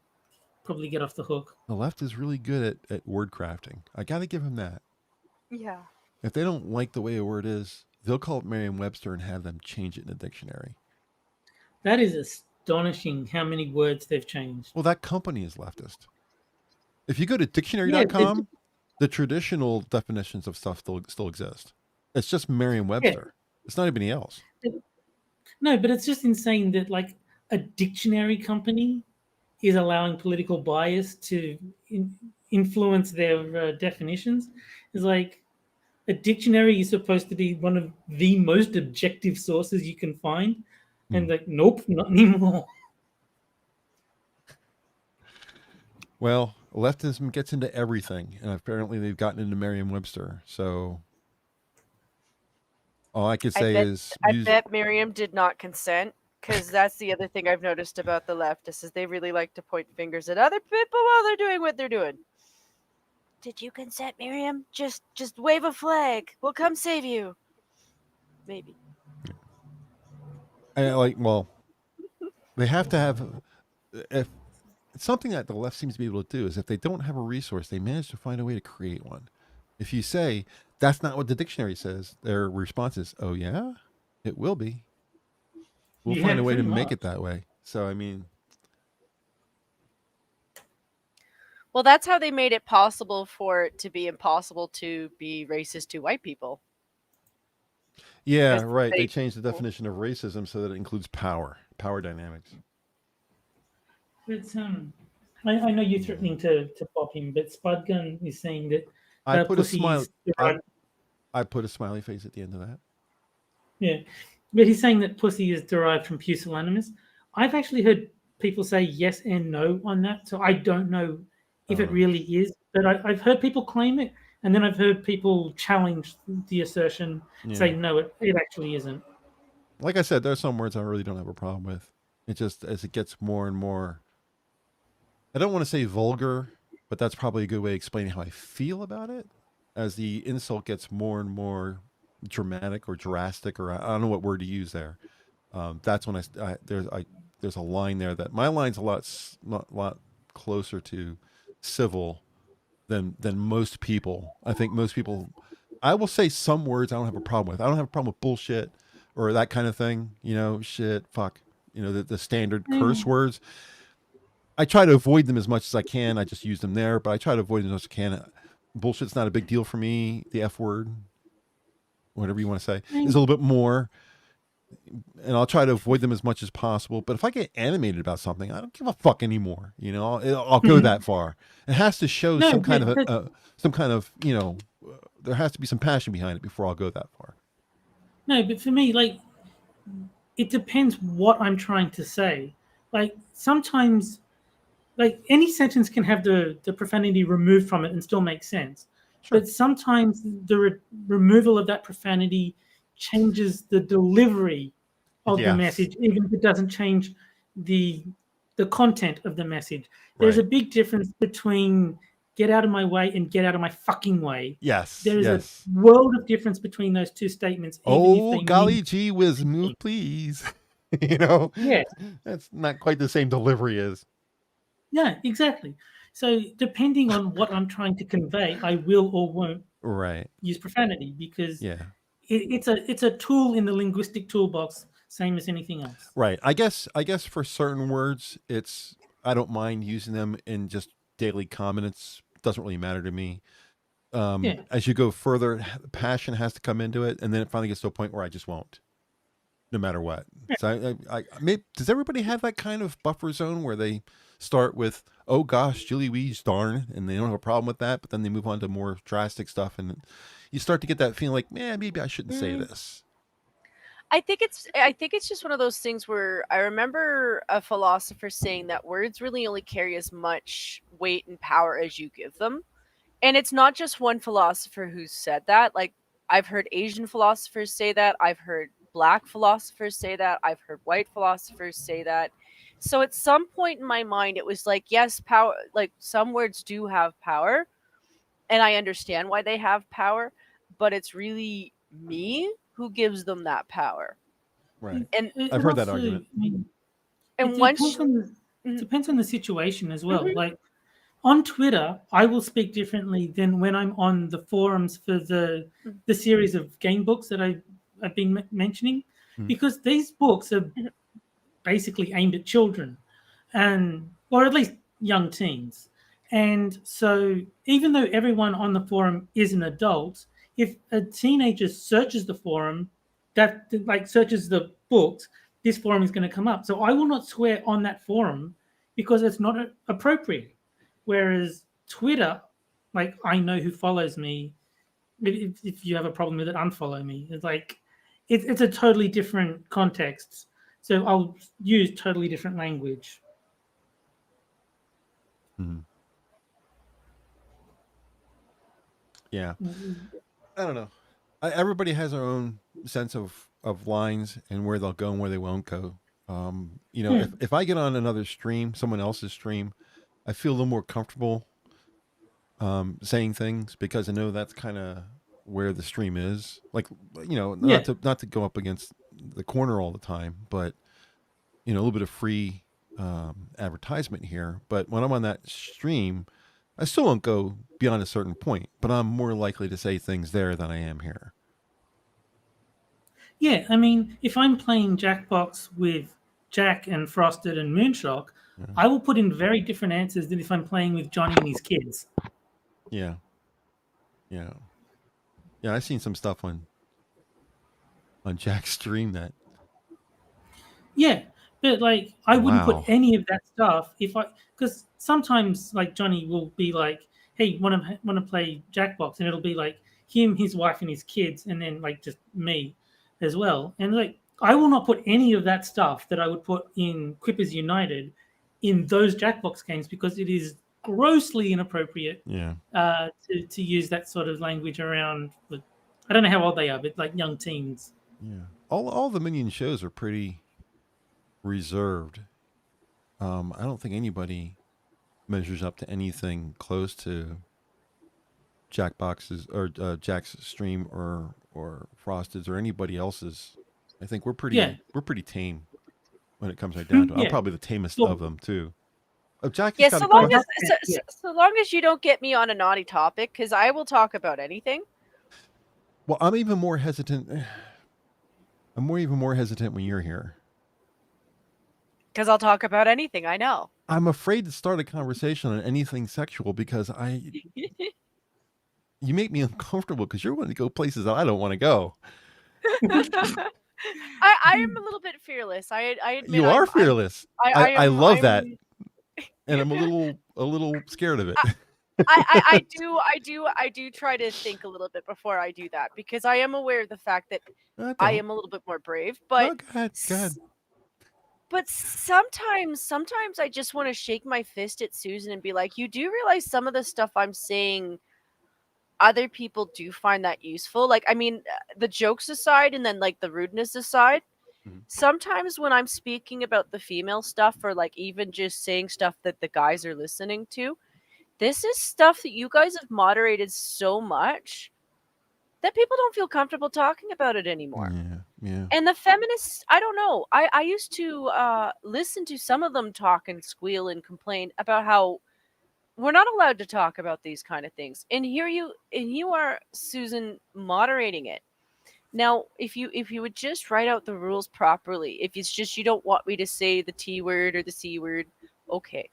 probably get off the hook. The left is really good at word crafting. I got to give them that. Yeah. If they don't like the way a word is, they'll call it Merriam-Webster and have them change it in the dictionary. That is astonishing how many words they've changed. Well, that company is leftist. If you go to dictionary.com, the traditional definitions of stuff still exist. It's just Merriam-Webster. Yeah. It's not anybody else. No, but it's just insane that like a dictionary company is allowing political bias to influence their definitions. It's like a dictionary is supposed to be one of the most objective sources you can find. And like, nope, not anymore. Well, leftism gets into everything, and apparently they've gotten into Merriam-Webster. So all I could say I bet Miriam did not consent, because that's the other thing I've noticed about the leftists is they really like to point fingers at other people while they're doing what they're doing. Did you consent, Miriam? Just wave a flag. We'll come save you. Maybe. They have to have. If it's something that the left seems to be able to do is if they don't have a resource, they manage to find a way to create one. If you say that's not what the dictionary says, their response is, "Oh yeah, it will be. We'll find a way to make it that way." So I mean, well, that's how they made it possible for it to be impossible to be racist to white people. Yeah, right. They changed the definition of racism so that it includes power dynamics. It's I know you're threatening to pop him, but Spudgun is saying that I put a smiley face at the end of that. Yeah, but he's saying that pussy is derived from pusillanimous. I've actually heard people say yes and no on that, so I don't know if it really is. But I've heard people claim it, and then I've heard people challenge the assertion, say no, it actually isn't. Like I said, there's some words I really don't have a problem with. It just as it gets more and more. I don't want to say vulgar, but that's probably a good way of explaining how I feel about it. As the insult gets more and more dramatic or drastic, or I don't know what word to use there. That's when there's a line there that my line's a lot closer to civil than most people. I think most people. I will say some words I don't have a problem with. I don't have a problem with bullshit or that kind of thing. You know, shit, fuck. You know, the standard curse words. I try to avoid them as much as I can. I just use them there, but I try to avoid them as much as I can. Bullshit's not a big deal for me. The F word, whatever you want to say, is a little bit more. and I'll try to avoid them as much as possible. But if I get animated about something, I don't give a fuck anymore. You know, I'll go that far. It has to show No, some kind but- of some kind of, you know, there has to be some passion behind it before I'll go that far. No, but for me, like, it depends what I'm trying to say. Like, sometimes, like, any sentence can have the profanity removed from it and still make sense. Sure. But sometimes the removal of that profanity changes the delivery of the Yes. message, even if it doesn't change the content of the message. There's Right. a big difference between get out of my way and get out of my fucking way. Yes. There is yes. a world of difference between those two statements. Even if Oh, they golly mean, gee whiz, move, please. You know, yeah, that's not quite the same delivery as. yeah, exactly. So depending on what I'm trying to convey, I will or won't Right. use profanity because Yeah. it's a tool in the linguistic toolbox, same as anything else. Right. I guess for certain words, I don't mind using them in just daily comments. It doesn't really matter to me. Yeah. As you go further, passion has to come into it, and then it finally gets to a point where I just won't, no matter what. So does everybody have that kind of buffer zone where they start with, oh gosh, Julie Wees, darn, and they don't have a problem with that, but then they move on to more drastic stuff, and you start to get that feeling like, man, maybe I shouldn't say this. I think it's just one of those things where I remember a philosopher saying that words really only carry as much weight and power as you give them. And it's not just one philosopher who's said that. Like, I've heard Asian philosophers say that. I've heard Black philosophers say that. I've heard white philosophers say that. So at some point in my mind, it was like, yes, power, like some words do have power. And I understand why they have power, but it's really me who gives them that power. Right. And I've heard that argument. I mean, and it once depends on the situation as well. Mhm. Like on Twitter, I will speak differently than when I'm on the forums for the series of game books that I've been mentioning, because these books are basically aimed at children, or at least young teens. And so, even though everyone on the forum is an adult, if a teenager searches the forum, that like searches the books, this forum is going to come up. So I will not swear on that forum because it's not appropriate. Whereas Twitter, like I know who follows me. If you have a problem with it, unfollow me. It's like it's a totally different context. So I'll use totally different language. Mhm. Yeah. I don't know. Everybody has their own sense of lines and where they'll go and where they won't go. You know, if I get on another stream, someone else's stream, I feel a little more comfortable saying things because I know that's kind of where the stream is. Like, you know, not to go up against the corner all the time, but you know, a little bit of free advertisement here. But when I'm on that stream, I still won't go beyond a certain point, but I'm more likely to say things there than I am here. Yeah, I mean, if I'm playing Jackbox with Jack and Frosted and Moonshock, I will put in very different answers than if I'm playing with Johnny and his kids. Yeah. I've seen some stuff on Jack's stream that. Yeah, but like I wouldn't Wow. put any of that stuff because sometimes like Johnny will be like, "Hey, want to play Jackbox," and it'll be like him, his wife, and his kids, and then like just me as well. And like I will not put any of that stuff that I would put in Quippers United in those Jackbox games because it is grossly inappropriate. Yeah. To use that sort of language around. I don't know how old they are, but like young teens. Yeah. All the Minion shows are pretty reserved. I don't think anybody measures up to anything close to Jackbox's or Jack's stream or Frosted's or anybody else's. I think we're pretty tame when it comes right down to it. I'm probably the tamest of them too. Oh, Jack. Yeah, so long as you don't get me on a naughty topic, because I will talk about anything. Well, I'm even more hesitant. I'm even more hesitant when you're here. Because I'll talk about anything, I know. I'm afraid to start a conversation on anything sexual because you make me uncomfortable because you're wanting to go places that I don't want to go. I am a little bit fearless. I admit You are fearless. I love that, and I'm a little scared of it. I do try to think a little bit before I do that, because I am aware of the fact that I am a little bit more brave. But No, go ahead. but sometimes I just want to shake my fist at Susan and be like, you do realize some of the stuff I'm saying, other people do find that useful. Like, I mean, the jokes aside, and then like the rudeness aside, Mhm. sometimes when I'm speaking about the female stuff, or like even just saying stuff that the guys are listening to, this is stuff that you guys have moderated so much that people don't feel comfortable talking about it anymore. Yeah. And the feminists, I don't know. I used to listen to some of them talk and squeal and complain about how we're not allowed to talk about these kind of things. And here you are, Susan, moderating it. Now, if you would just write out the rules properly, if it's just you don't want me to say the T word or the C word, okay.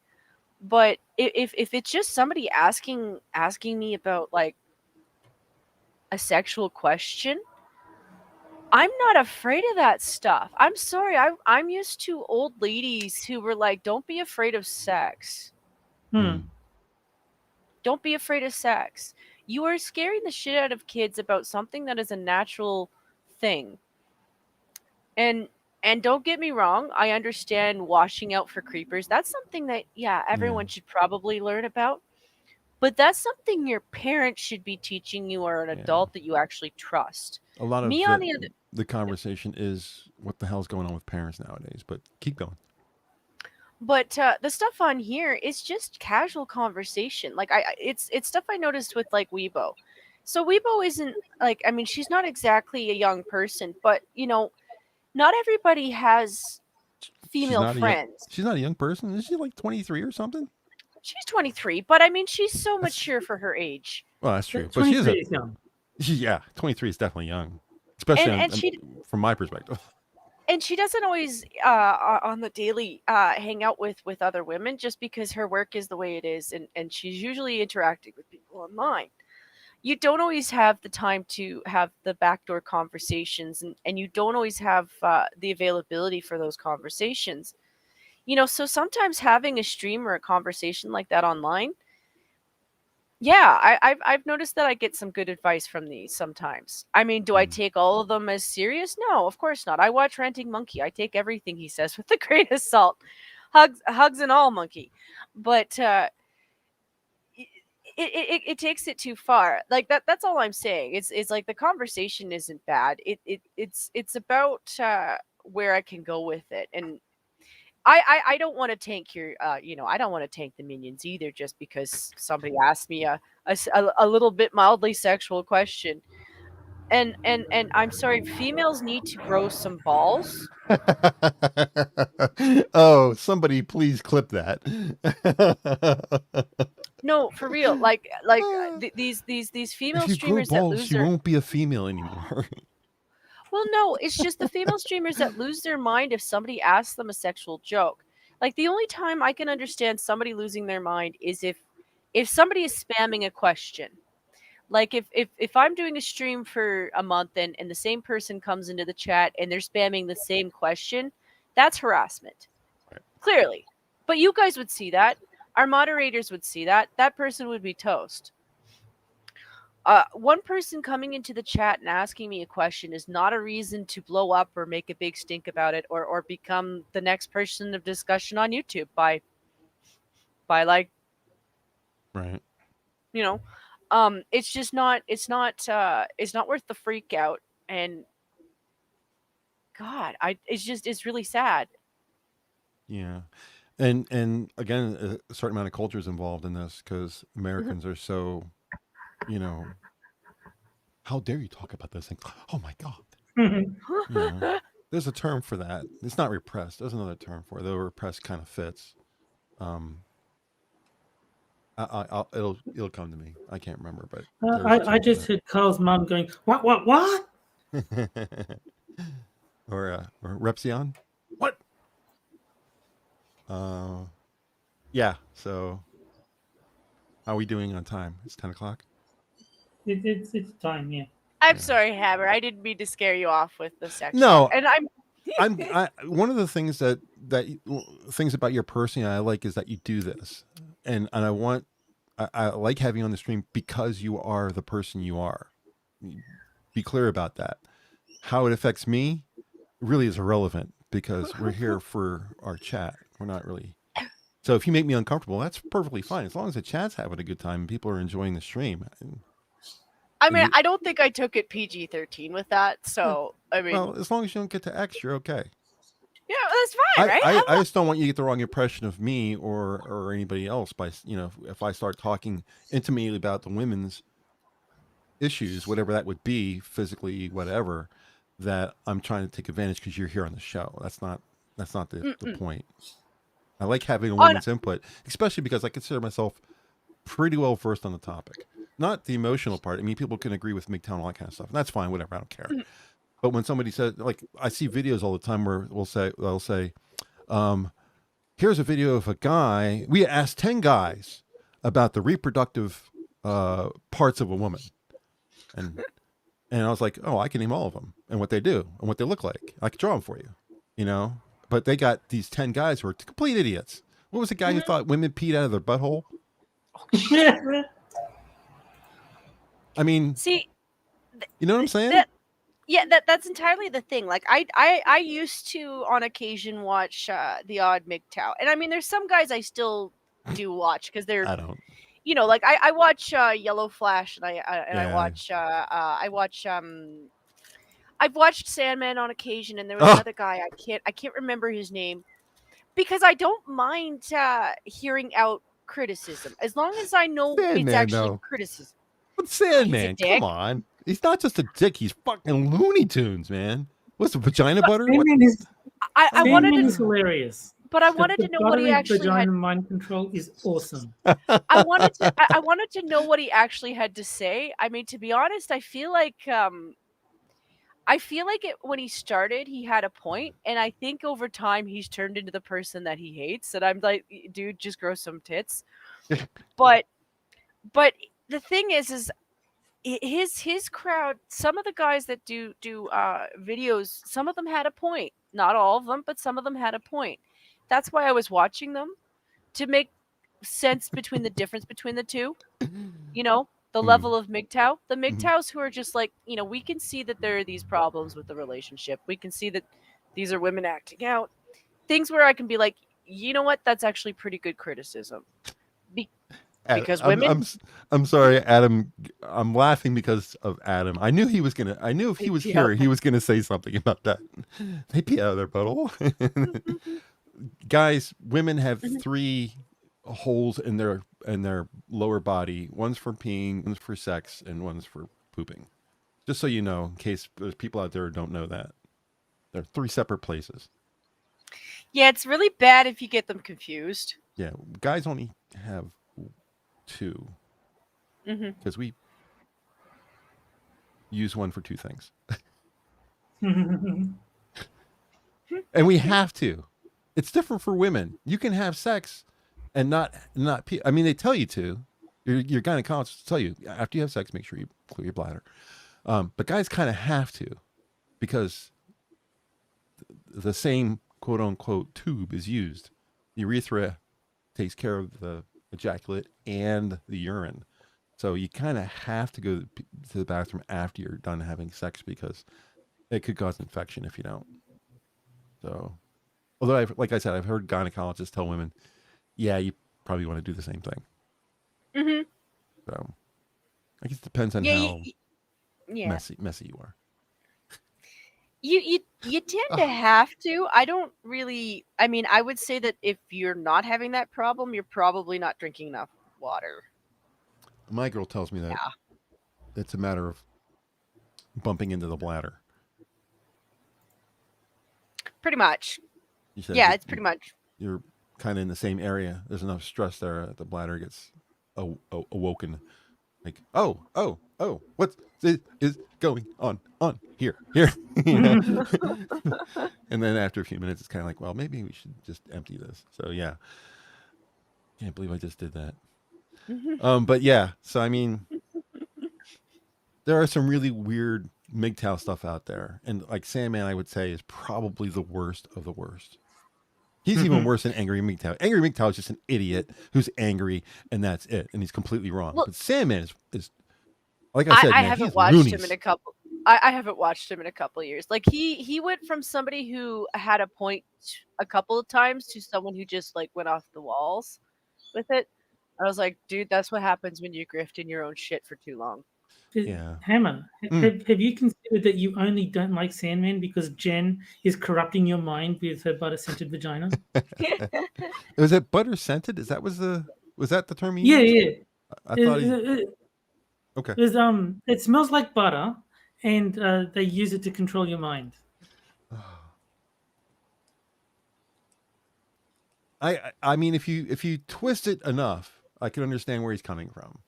But if it's just somebody asking me about like a sexual question, I'm not afraid of that stuff. I'm sorry. I'm used to old ladies who were like, "Don't be afraid of sex. Don't be afraid of sex. You are scaring the shit out of kids about something that is a natural thing." And don't get me wrong, I understand washing out for creepers. That's something that everyone should probably learn about. But that's something your parents should be teaching you, or an adult that you actually trust. A lot of Me on the other the conversation is what the hell's going on with parents nowadays. But keep going. But the stuff on here is just casual conversation. Like it's stuff I noticed with like Weibo. So Weibo isn't like, I mean, she's not exactly a young person, but not everybody has female friends. She's not a young person. Is she like 23 or something? She's 23, but I mean, she's so mature for her age. Well, that's true. But she is young. Yeah, 23 is definitely young, especially from my perspective. And she doesn't always on the daily hang out with other women, just because her work is the way it is, and she's usually interacting with people online. You don't always have the time to have the backdoor conversations, and you don't always have the availability for those conversations. So sometimes having a stream or a conversation like that online, I've noticed that I get some good advice from these sometimes. I mean, do I take all of them as serious? No, of course not. I watch Ranting Monkey. I take everything he says with a grain of salt. Hugs and all, Monkey. But it takes it too far. Like that's all I'm saying. It's like the conversation isn't bad. It's about where I can go with it. And I don't want to tank your I don't want to tank the minions either, just because somebody asked me a little bit mildly sexual question. And I'm sorry, females need to grow some balls. Oh, somebody please clip that. No, for real. Like these female If you grow streamers that balls, lose you their won't be a female anymore. Well, no, it's just the female streamers that lose their mind if somebody asks them a sexual joke. Like, the only time I can understand somebody losing their mind is if somebody is spamming a question. Like, if I'm doing a stream for a month, and the same person comes into the chat and they're spamming the same question, that's harassment. Right. Clearly. But you guys would see that. Our moderators would see that. That person would be toast. One person coming into the chat and asking me a question is not a reason to blow up or make a big stink about it, or become the next person of discussion on YouTube by like, Right. It's just not, it's not worth the freak out. And God, it's really sad. Yeah. And again, a certain amount of culture is involved in this, because Americans are so, how dare you talk about this thing? Oh my God. There's a term for that. It's not repressed. There's another term for it. Though repressed kind of fits. It'll come to me. I can't remember, but I just heard Carl's mum going, what? or Repsion? What? Yeah. So, how are we doing on time? It's 10 o'clock. It's time, yeah. I'm sorry, Hammer. I didn't mean to scare you off with the sex. No, talk. And I one of the things things about your person I like is that you do this, and I like having you on the stream because you are the person you are. Be clear about that. How it affects me really is irrelevant because we're here for our chat. We're not really. So if you make me uncomfortable, that's perfectly fine as long as the chat's having a good time and people are enjoying the stream. I mean, I don't think I took it PG-13 with that. So I mean, well, as long as you don't get to X, you're okay. yeah, that's fine, right? I just don't want you to get the wrong impression of me or anybody else by if I start talking intimately about the women's issues, whatever that would be, physically, whatever, that I'm trying to take advantage because you're here on the show. That's not the point. I like having a woman's input, especially because I consider myself pretty well versed on the topic. Not the emotional part. I mean, people can agree with MGTOW and all that kind of stuff. And that's fine, whatever. I don't care. But when somebody says, like, I see videos all the time where they'll say, here's a video of a guy. We asked 10 guys about the reproductive parts of a woman. And I was like, oh, I can name all of them and what they do and what they look like. I can draw them for you, But they got these 10 guys who are complete idiots. What was the guy who thought women peed out of their butthole? I mean, see, you know what I'm saying? That's entirely the thing. Like I used to on occasion watch the odd MGTOW, and I mean, there's some guys I still do watch because they're I don't. Like I watch Yellow Flash, and I watch I've watched Sandman on occasion, and there was another guy I can't remember his name because I don't mind hearing out criticism as long as I know Sandman, it's actually though. criticism. But Sandman, come on. He's not just a dick. He's fucking Looney Tunes, man. What's the vagina butter? I wanted to is hilarious. But I wanted to know what he actually vagina had. Mind control is awesome. I wanted to know what he actually had to say. I mean, to be honest, I feel like when he started, he had a point, and I think over time he's turned into the person that he hates. And I'm like, dude, just grow some tits. but the thing is his crowd. Some of the guys that do videos, some of them had a point. Not all of them, but some of them had a point. That's why I was watching them, to make sense between the difference between the two. The level of MGTOW. The MGTOWs who are just like, we can see that there are these problems with the relationship. We can see that these are women acting out. Things where I can be like, you know what? That's actually pretty good criticism. Because women. I'm sorry, Adam. I'm laughing because of Adam. I knew if he was here, he was gonna say something about that. They pee out of their butthole. Guys, women have 3 holes in their lower body. One's for peeing, one's for sex, and one's for pooping. Just so you know, in case there's people out there who don't know that. They're 3 separate places. Yeah, it's really bad if you get them confused. Yeah, guys only have 2. Because we use one for 2 things. And we have to. It's different for women. You can have sex and not pee. I mean, they tell you to. Your gynecologist tell you after you have sex, make sure you clear your bladder. But guys kind of have to, because the same quote unquote tube is used. The urethra takes care of the ejaculate and the urine. So you kind of have to go to the bathroom after you're done having sex, because it could cause infection if you don't. So, although like I said, I've heard gynecologists tell women, yeah, you probably want to do the same thing. So I guess it depends on how messy you are. You tend to have to. I don't really. I mean, I would say that if you're not having that problem, you're probably not drinking enough water. My girl tells me that it's a matter of bumping into the bladder. Pretty much. It's pretty much. You're kind of in the same area. There's enough stress there that the bladder gets awoken. Like, oh, what is going on here? And then after a few minutes, it's kind of like, well, maybe we should just empty this. So yeah, can't believe I just did that. But yeah, so I mean, there are some really weird MGTOW stuff out there, and like Sandman, I would say, is probably the worst of the worst. He's even worse than Angry MGTOW. Angry MGTOW is just an idiot who's angry, and that's it, and he's completely wrong. Well, but Sandman is like I said, I man, haven't he's watched him loonies. in a couple. I haven't watched him in a couple of years. Like he went from somebody who had a point a couple of times to someone who just like went off the walls with it. I was like, dude, that's what happens when you grift in your own shit for too long. Yeah. Hammer, have you considered that you only don't like Sandman because Jen is corrupting your mind with her butter-scented vagina? Was it butter scented? Was that the term you Yeah, used? yeah. I thought he. Okay. It smells like butter, and they use it to control your mind. I mean, if you twist it enough, I can understand where he's coming from.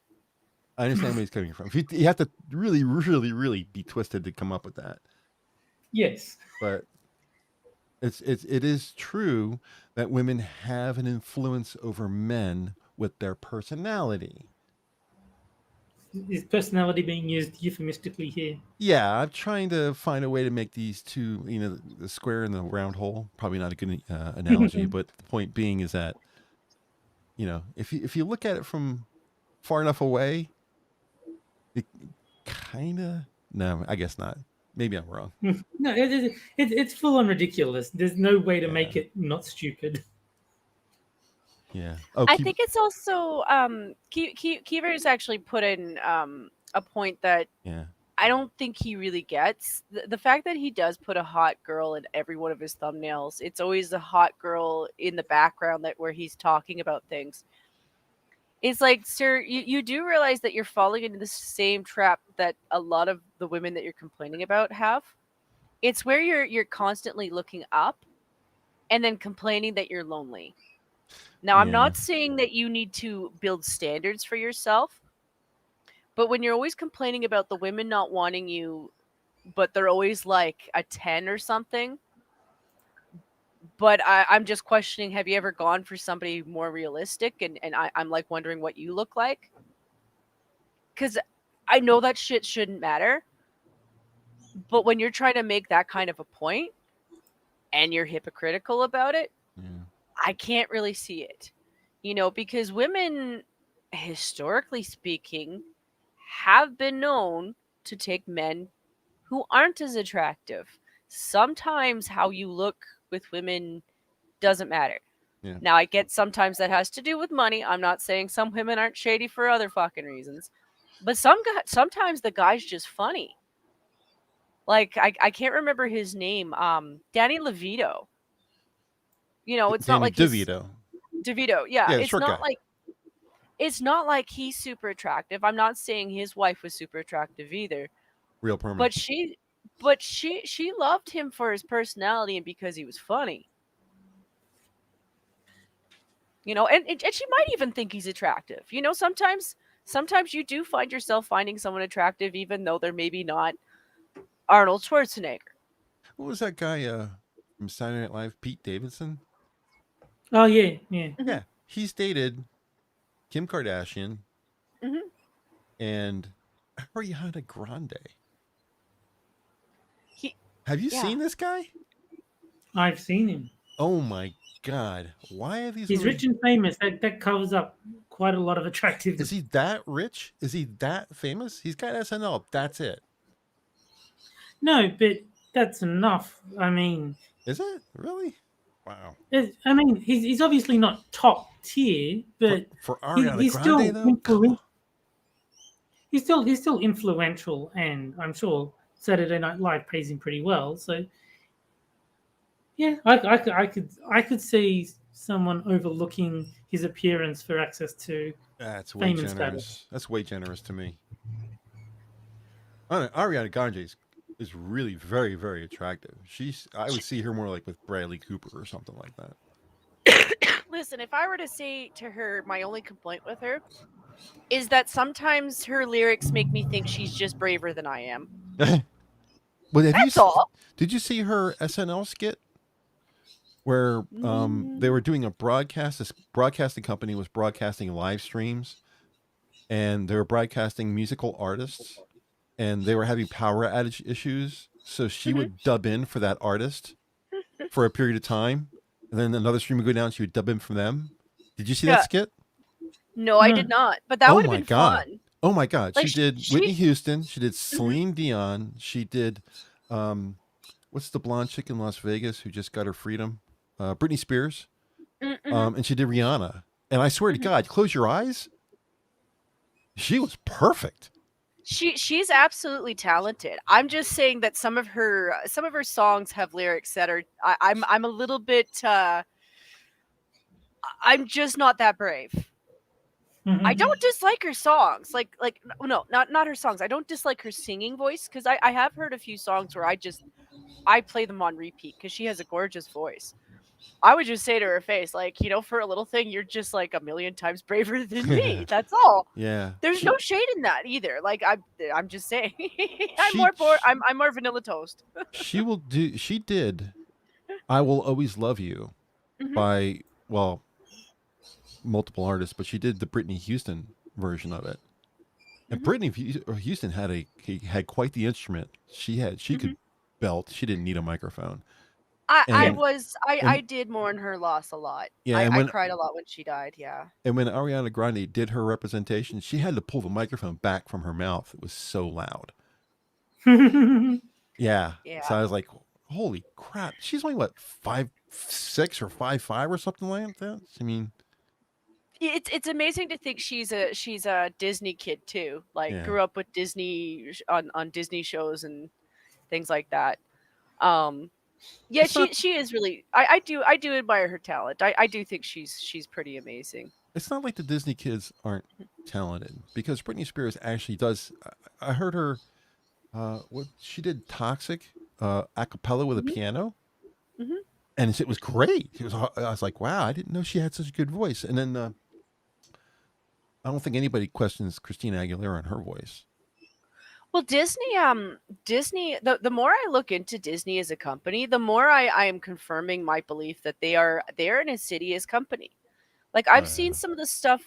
I understand where he's coming from. You have to really, really, really be twisted to come up with that. Yes, but it is true that women have an influence over men with their personality. is personality being used euphemistically here? Yeah, I'm trying to find a way to make these two, the square and the round hole. Probably not a good analogy, but the point being is that, if you look at it from far enough away, it kind of. No, I guess not. Maybe I'm wrong. No, it's full on ridiculous. There's no way to make it not stupid. Yeah. I think it's also Keever's actually put in a point that I don't think he really gets. The fact that he does put a hot girl in every one of his thumbnails. It's always a hot girl in the background where he's talking about things. It's like, sir, you do realize that you're falling into the same trap that a lot of the women that you're complaining about have. It's where you're constantly looking up and then complaining that you're lonely. Now, I'm not saying that you need to build standards for yourself, but when you're always complaining about the women not wanting you, but they're always like a 10 or something, but I'm just questioning, have you ever gone for somebody more realistic? And I'm like wondering what you look like. Because I know that shit shouldn't matter. But when you're trying to make that kind of a point and you're hypocritical about it, I can't really see it. Because women, historically speaking, have been known to take men who aren't as attractive. Sometimes how you look with women doesn't matter. Yeah. Now, I get sometimes that has to do with money. I'm not saying some women aren't shady for other fucking reasons. But sometimes the guy's just funny. Like, I can't remember his name. Danny DeVito. It's not like DeVito. DeVito, yeah. Yeah, It's short not guy. like it's not like he's super attractive. I'm not saying his wife was super attractive either. Real permanent. But she loved him for his personality and because he was funny. And she might even think he's attractive. Sometimes you do find yourself finding someone attractive even though they're maybe not Arnold Schwarzenegger. What was that guy from Saturday Night Live, Pete Davidson? Oh, yeah. Yeah, he's dated Kim Kardashian and Ariana Grande. Have you seen this guy? I've seen him. Oh my God! Why are these? He's rich and famous. That covers up quite a lot of attractiveness. Is he that rich? Is he that famous? He's got SNL. That's it. No, but that's enough. I mean, is it really? Wow. I mean, he's obviously not top tier, but for Ariana he's Grande, still he's still influential, and I'm sure Saturday Night Live pays him pretty well. So yeah, I could see someone overlooking his appearance for access to that's way fame generous. and status. That's way generous to me. Ariana Grande is really very, very attractive. I would see her more like with Bradley Cooper or something like that. Listen, if I were to say to her, my only complaint with her is that sometimes her lyrics make me think she's just braver than I am. But That's all. Did you see her SNL skit where they were doing a broadcast? This broadcasting company was broadcasting live streams, and they were broadcasting musical artists. and they were having power outage issues. So she would dub in for that artist for a period of time, and then another stream would go down. She would dub in for them. Did you see that Yeah. skit? No, I did No. not. But that Oh would have my been god! fun. Oh my god! Like She did Whitney Houston. She did Celine Dion. She did, what's the blonde chick in Las Vegas who just got her freedom? Britney Spears. And she did Rihanna. And I swear to God, close your eyes. She was perfect. She's absolutely talented. I'm just saying that some of her songs have lyrics that are I'm a little bit I'm just not that brave. I don't dislike her songs. Like no, not her songs. I don't dislike her singing voice because I have heard a few songs where I play them on repeat because she has a gorgeous voice. I would just say to her face, like, for a little thing, you're just like a million times braver than me. That's all. Yeah. There's no shade in that either. Like I'm just saying, I'm She- more bored. I'm more vanilla toast. She did I Will Always Love You by, well, multiple artists, but she did the Britney Houston version of it. And Britney Houston had quite the instrument. She could belt. She didn't need a microphone. I did mourn her loss a lot. Yeah, I cried a lot when she died. Yeah. And when Ariana Grande did her representation, she had to pull the microphone back from her mouth. It was so loud. Yeah. So I was like, holy crap. She's only what, 5'6" or 5'5" or something like that? I mean, it's amazing to think she's a Disney kid too. Like grew up with Disney on Disney shows and things like that. Yeah, she is really. I do admire her talent. I do think she's pretty amazing. It's not like the Disney kids aren't talented, because Britney Spears actually does. I heard her. What she did, Toxic, a cappella with a piano, and it was great. I was like, wow, I didn't know she had such a good voice. And then I don't think anybody questions Christina Aguilera and her voice. Well, Disney, the more I look into Disney as a company, the more I am confirming my belief that they're an insidious company. Like I've seen some of the stuff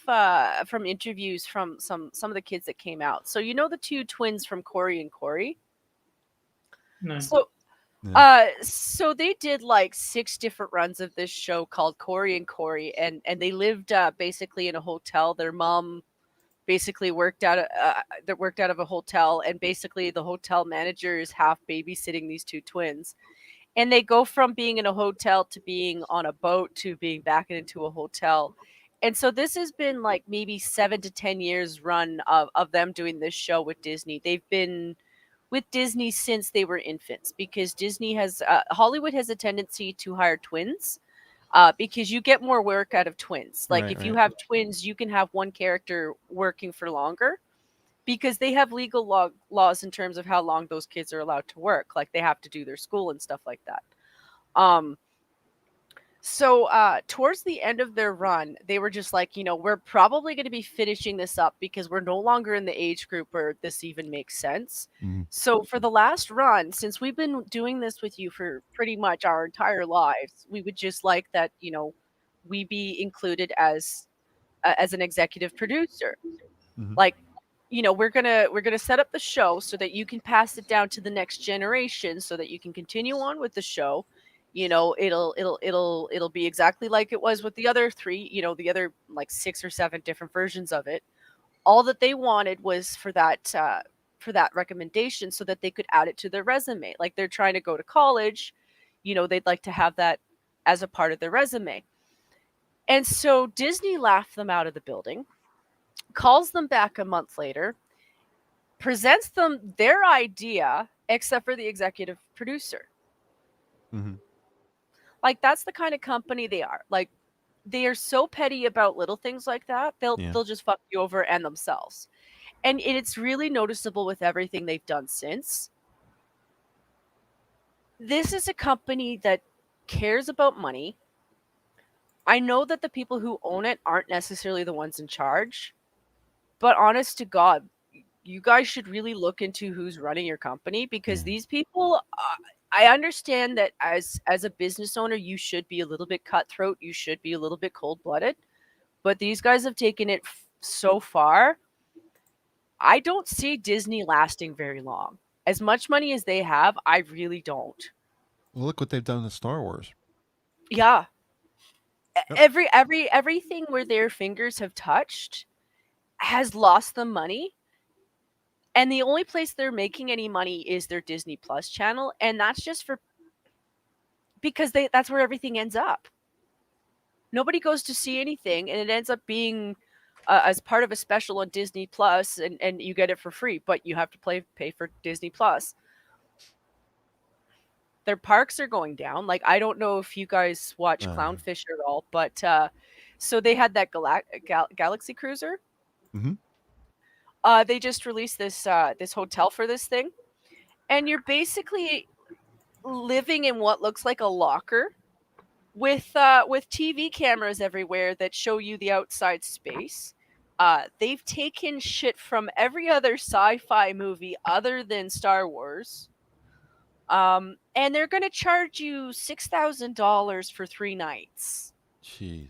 from interviews from some of the kids that came out. So the two twins from Corey and Corey. No. So they did like 6 different runs of this show called Corey and Corey, and they lived basically in a hotel. Their mom basically worked out of a hotel, and basically the hotel manager is half babysitting these two twins, and they go from being in a hotel to being on a boat to being back into a hotel. And so this has been like maybe 7 to 10 years run of them doing this show with Disney. They've been with Disney since they were infants, because Disney has Hollywood has a tendency to hire twins. Because you get more work out of twins. Like if you have twins, you can have one character working for longer, because they have legal laws in terms of how long those kids are allowed to work. Like they have to do their school and stuff like that. So towards the end of their run, they were just like, we're probably going to be finishing this up because we're no longer in the age group where this even makes sense. So for the last run, since we've been doing this with you for pretty much our entire lives, we would just like that, we be included as an executive producer. Like, we're gonna set up the show so that you can pass it down to the next generation, so that you can continue on with the show. It'll be exactly like it was with the other 3, the other like 6 or 7 different versions of it. All that they wanted was for that recommendation, so that they could add it to their resume. Like they're trying to go to college, they'd like to have that as a part of their resume. And so Disney laughed them out of the building, calls them back a month later, presents them their idea, except for the executive producer. Like that's the kind of company they are. Like they are so petty about little things like that. They'll just fuck you over and themselves. And it's really noticeable with everything they've done since. This is a company that cares about money. I know that the people who own it aren't necessarily the ones in charge, but honest to God, you guys should really look into who's running your company, because these people, I understand that as a business owner, you should be a little bit cutthroat. You should be a little bit cold-blooded, but these guys have taken it so far I don't see Disney lasting very long. As much money as they have, I really don't. Well, look what they've done to Star Wars. Yeah. Yep. Everything where their fingers have touched has lost them money. And the only place they're making any money is their Disney Plus channel, and that's just because that's where everything ends up. Nobody goes to see anything, and it ends up being as part of a special on Disney Plus, and you get it for free, but you have to pay for Disney Plus. Their parks are going down. Like, I don't know if you guys watch Clownfish at all, but so they had that Galaxy Cruiser. Mm-hmm. They just released this hotel for this thing, and you're basically living in what looks like a locker with TV cameras everywhere that show you the outside space. They've taken shit from every other sci-fi movie other than Star Wars. And they're going to charge you $6,000 for 3 nights. Jeez.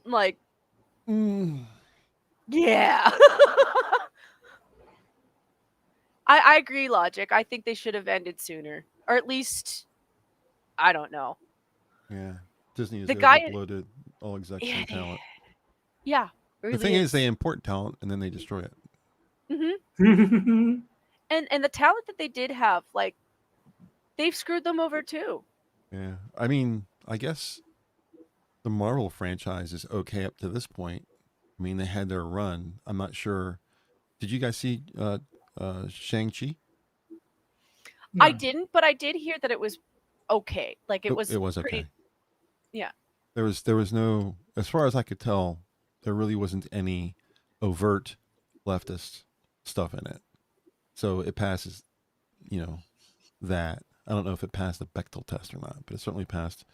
Like, yeah. I agree, Logic. I think they should have ended sooner. Or at least, I don't know. Yeah. Disney is The guy overloaded all executive talent. Yeah. Really The thing is, they import talent and then they destroy it. Mm-hmm. and the talent that they did have, like, they've screwed them over too. Yeah. I mean, I guess the Marvel franchise is okay up to this point. I mean, they had their run. I'm not sure. Did you guys see Shang-Chi? No. I didn't, but I did hear that it was okay. Like, it was pretty, okay. Yeah. There was no, as far as I could tell, there really wasn't any overt leftist stuff in it. So it passes, that. I don't know if it passed the Bechdel test or not, but it certainly passed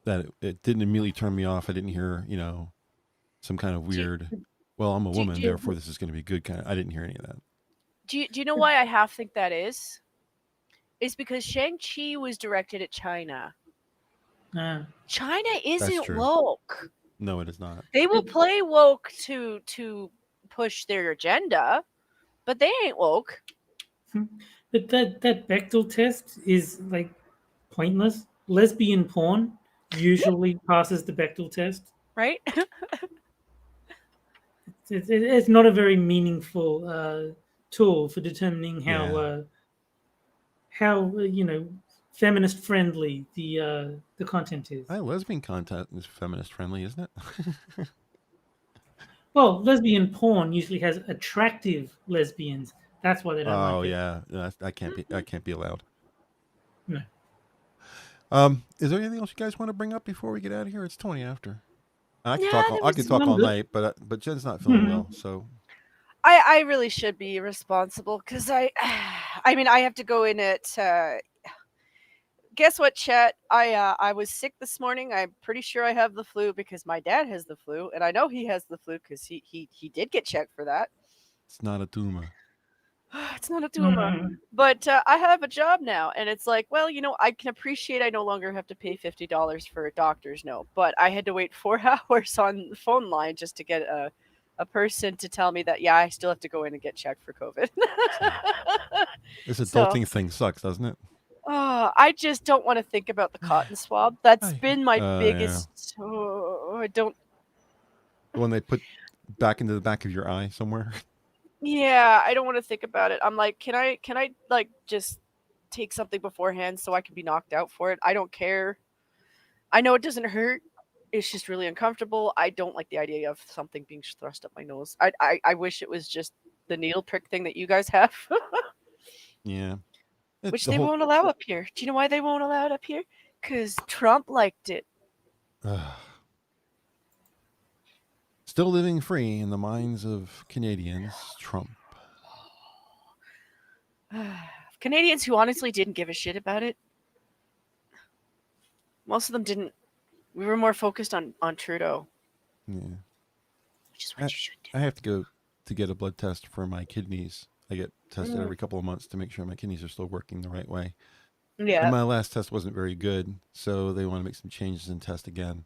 that. It didn't immediately turn me off. I didn't hear, some kind of weird, well, I'm a woman, therefore this is going to be good kind of, I didn't hear any of that. Do you know why I half think that is? It's because Shang-Chi was directed at China. China isn't woke. No, it is not. They will play woke to push their agenda, but they ain't woke. But that Bechdel test is like pointless. Lesbian porn usually passes the Bechdel test, right? It's not a very meaningful tool for determining how feminist friendly the content is. Lesbian content is feminist friendly, isn't it? Well, lesbian porn usually has attractive lesbians. That's why they don't like it. Oh yeah, that can't be allowed. No. Is there anything else you guys want to bring up before we get out of here? It's 20 after. I could talk all night, but Jen's not feeling well, so. I really should be responsible because I mean, I have to go in at. Guess what, chat? I was sick this morning. I'm pretty sure I have the flu because my dad has the flu, and I know he has the flu because he did get checked for that. It's not a tumor. It's not a tumor. But I have a job now, and it's like, well, I can appreciate I no longer have to pay $50 for a doctor's note, but I had to wait 4 hours on the phone line just to get a person to tell me that, yeah, I still have to go in and get checked for COVID. This adulting thing sucks, doesn't it? I just don't want to think about the cotton swab. That's been my biggest. Yeah. I don't. The one they put back into the back of your eye somewhere. Yeah, I don't want to think about it. I'm like, can I like just take something beforehand so I can be knocked out for it? I don't care. I know it doesn't hurt. It's just really uncomfortable. I don't like the idea of something being thrust up my nose. I wish it was just the needle prick thing that you guys have. Yeah. Which they won't allow up here. Do you know why they won't allow it up here? Because Trump liked it. Still living free in the minds of Canadians, Trump. Canadians who honestly didn't give a shit about it. Most of them didn't. We were more focused on Trudeau. Yeah. Which is what you should do. I have to go to get a blood test for my kidneys. I get tested every couple of months to make sure my kidneys are still working the right way. Yeah. And my last test wasn't very good, so they want to make some changes and test again.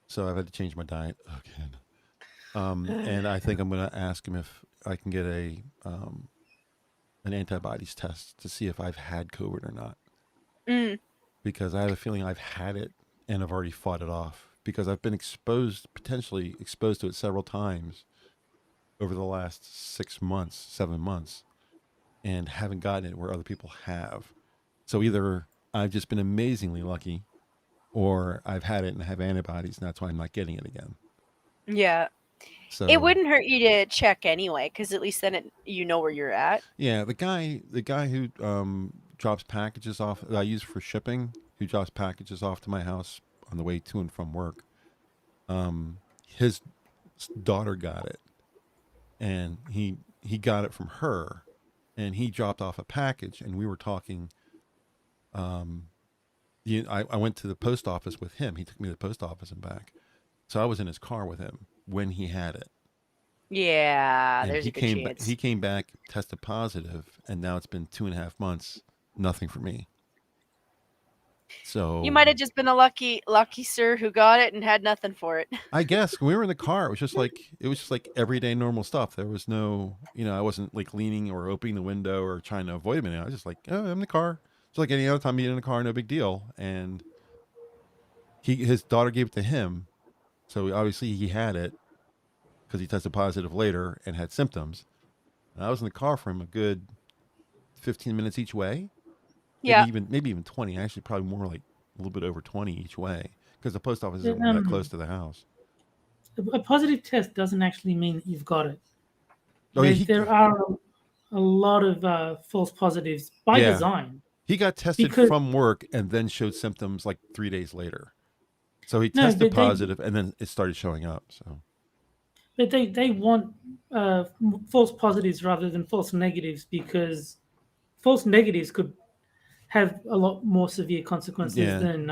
So I've had to change my diet again. And I think I'm going to ask him if I can get an antibodies test to see if I've had COVID or not, Mm. because I have a feeling I've had it and I've already fought it off because I've been potentially exposed to it several times over the last 6 months, 7 months, and haven't gotten it where other people have. So either I've just been amazingly lucky, or I've had it and have antibodies, and that's why I'm not getting it again. Yeah. It So wouldn't hurt you to check anyway, because at least then you know where you're at. yeah, the guy who drops packages off that I use for shipping, who drops packages off to my house on the way to and from work, his daughter got it, and he got it from her, and he dropped off a package, and we were talking. I went to the post office with him. He took me to the post office and back, so I was in his car with him when he had it. Yeah, And there's a good chance. he came back, tested positive, and now it's been 2.5 months, nothing for me. So You might have just been a lucky sir who got it and had nothing for it. I guess when we were in the car, it was just like everyday normal stuff. There was no, I wasn't like leaning or opening the window or trying to avoid him. I was just like, oh, I'm in the car. It's like any other time you're in the car, no big deal. And his daughter gave it to him, so obviously he had it because he tested positive later and had symptoms. And I was in the car for him a good 15 minutes each way, Yeah. maybe even 20. Actually, probably more like a little bit over 20 each way because the post office Yeah, isn't that close to the house. A positive test doesn't actually mean that you've got it. Oh, yeah, There are a lot of false positives by design. He got tested from work and then showed symptoms like 3 days later. So he tested positive and then it started showing up. So, but they want false positives rather than false negatives, because false negatives could have a lot more severe consequences than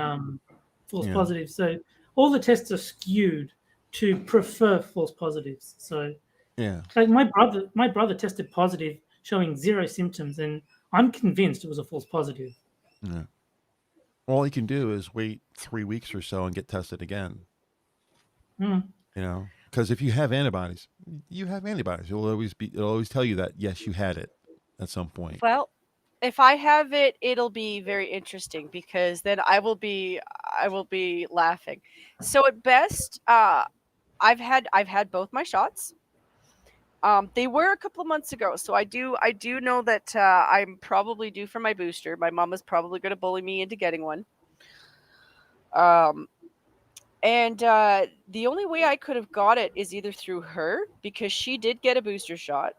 false positives. So all the tests are skewed to prefer false positives. So like my brother tested positive, showing 0 symptoms, and I'm convinced it was a false positive. Yeah. All you can do is wait 3 weeks or so and get tested again. Because if you have antibodies, you have antibodies. It'll always tell you that yes, you had it at some point. Well, if I have it, it'll be very interesting because then I will be laughing. So at best, I've had both my shots. They were a couple of months ago, so I do know that I'm probably due for my booster. My mom is probably going to bully me into getting one. And the only way I could have got it is either through her, because she did get a booster shot.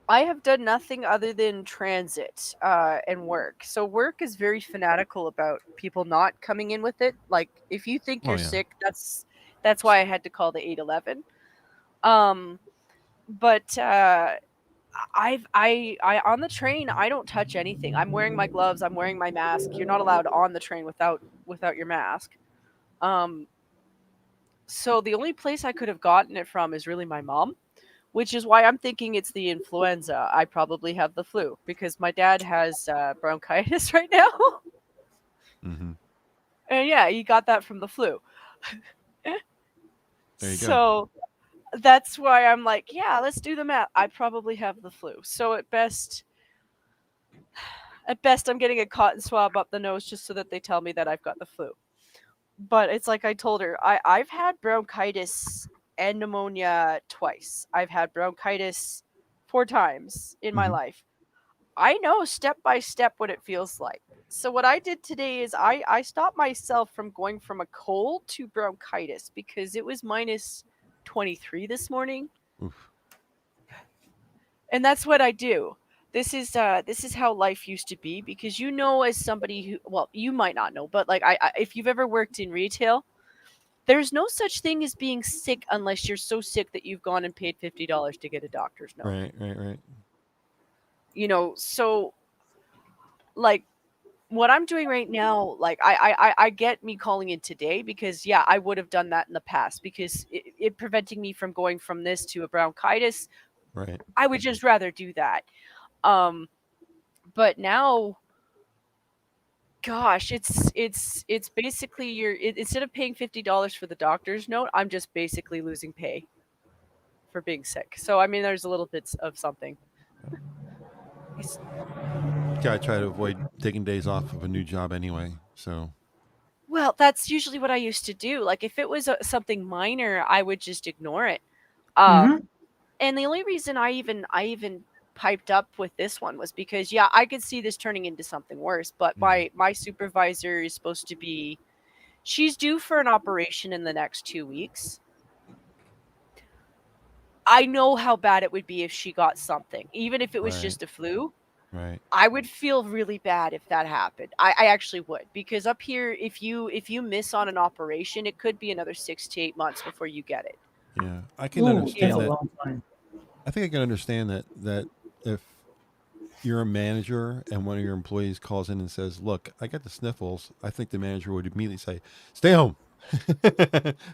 I have done nothing other than transit and work. So work is very fanatical about people not coming in with it. Like if you think you're sick, that's why I had to call the 811. But I on the train, I don't touch anything. I'm wearing my gloves. I'm wearing my mask. You're not allowed on the train without your mask. So the only place I could have gotten it from is really my mom, which is why I'm thinking it's the influenza. I probably have the flu because my dad has bronchitis right now. Mm-hmm. And yeah, he got that from the flu. There you go. That's why I'm like, yeah, let's do the math. I probably have the flu. So at best, I'm getting a cotton swab up the nose just so that they tell me that I've got the flu. But it's like I told her, I've had bronchitis and pneumonia twice. I've had bronchitis 4 times in my life. I know step by step what it feels like. So what I did today is I stopped myself from going from a cold to bronchitis because it was minus 23 this morning. Oof. And that's what I do. This is how life used to be, because as somebody who, well, you might not know, but like I if you've ever worked in retail, there's no such thing as being sick unless you're so sick that you've gone and paid $50 to get a doctor's note. Right. So like what I'm doing right now, like I get me calling in today because I would have done that in the past because it preventing me from going from this to a bronchitis. Right. I would just rather do that. But now Gosh, it's basically instead of paying $50 for the doctor's note, I'm just basically losing pay for being sick. So I mean, there's a little bit of something. It's, Gotta try to avoid taking days off of a new job anyway. So well, that's usually what I used to do. Like if it was something minor, I would just ignore it. Mm-hmm. And the only reason I even piped up with this one was because yeah, I could see this turning into something worse. But my supervisor is supposed to be, she's due for an operation in the next 2 weeks. I know how bad it would be if she got something, even if it was Right. just a flu. right. I would feel really bad if that happened. I actually would, because up here, if you miss on an operation, it could be another 6 to 8 months before you get it. Yeah, I can Ooh, that's understand a that. long time. I think I can understand that if you're a manager and one of your employees calls in and says, "Look, I got the sniffles," I think the manager would immediately say, "Stay home.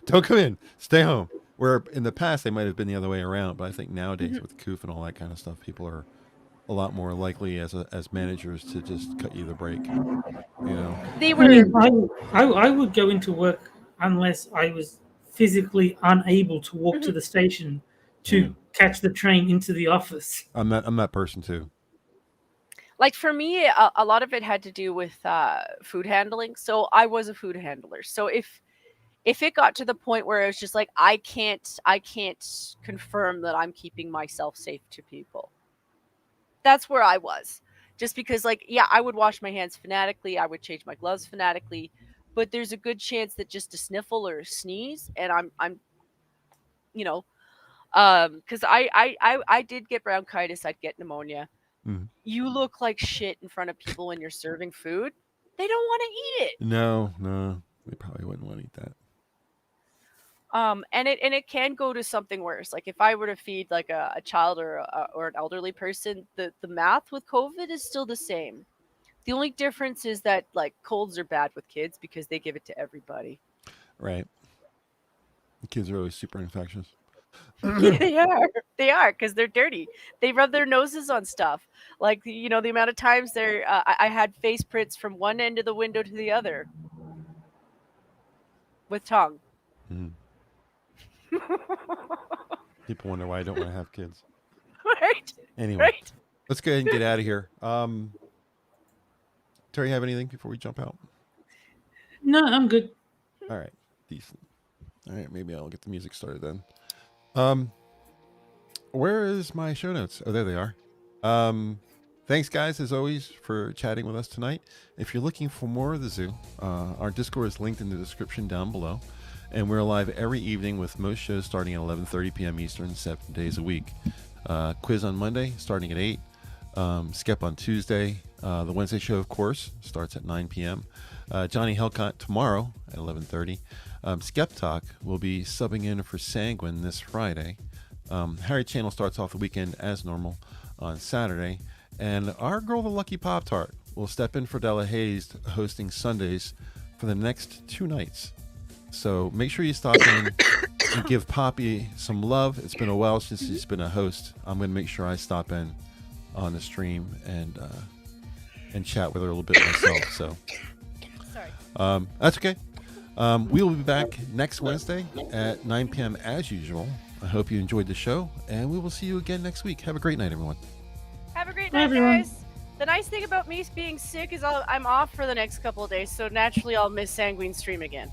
Don't come in. Stay home." Where in the past they might have been the other way around, but I think nowadays with COOF and all that kind of stuff, people are a lot more likely as managers to just cut you the break. You know. They I were mean, I would go into work unless I was physically unable to walk to the station to Yeah. catch the train into the office. I'm that person too. like, for me, a lot of it had to do with food handling. So I was a food handler. So if it got to the point where it was just like I can't confirm that I'm keeping myself safe to people, that's where I was. Just because, like, yeah, I would wash my hands fanatically, I would change my gloves fanatically, but there's a good chance that just a sniffle or a sneeze, and I'm you know, because I did get bronchitis, I'd get pneumonia. Mhm. You look like shit in front of people when you're serving food. They don't want to eat it. No, they probably wouldn't want to eat that. And it can go to something worse. Like if I were to feed like a child or an elderly person, the math with COVID is still the same. The only difference is that like colds are bad with kids because they give it to everybody. Right. The kids are always super infectious. Yeah, they are. They are because they're dirty. They rub their noses on stuff. Like the amount of times I had face prints from one end of the window to the other with tongue. Mhm. People wonder why I don't want to have kids. Right. Anyway, Right. let's go ahead and get out of here. Terry, have anything before we jump out? No, I'm good. All right, decent. All right, maybe I'll get the music started then. Where is my show notes? Oh, there they are. Thanks, guys, as always, for chatting with us tonight. If you're looking for more of the zoo, our Discord is linked in the description down below. And we're live every evening with most shows starting at 11:30 p.m. Eastern, 7 days a week. Quiz on Monday, starting at 8. Skep on Tuesday. The Wednesday show, of course, starts at 9 p.m. Johnny Hellcat tomorrow at 11:30. Skep Tock will be subbing in for Sanguine this Friday. Harry Channel starts off the weekend as normal on Saturday. And our girl, the Lucky Pop-Tart, will step in for Delahazed, hosting Sundays for the next 2 nights. So make sure you stop in and give Poppy some love. It's been a while since she's been a host. I'm going to make sure I stop in on the stream and chat with her a little bit myself. So Sorry. that's okay. We will be back next Wednesday at 9 p.m. as usual. I hope you enjoyed the show, and we will see you again next week. Have a great night, everyone. Have a great Bye, night, everyone. guys. The nice thing about me being sick is I'm off for the next couple of days, so naturally I'll miss Sanguine stream again.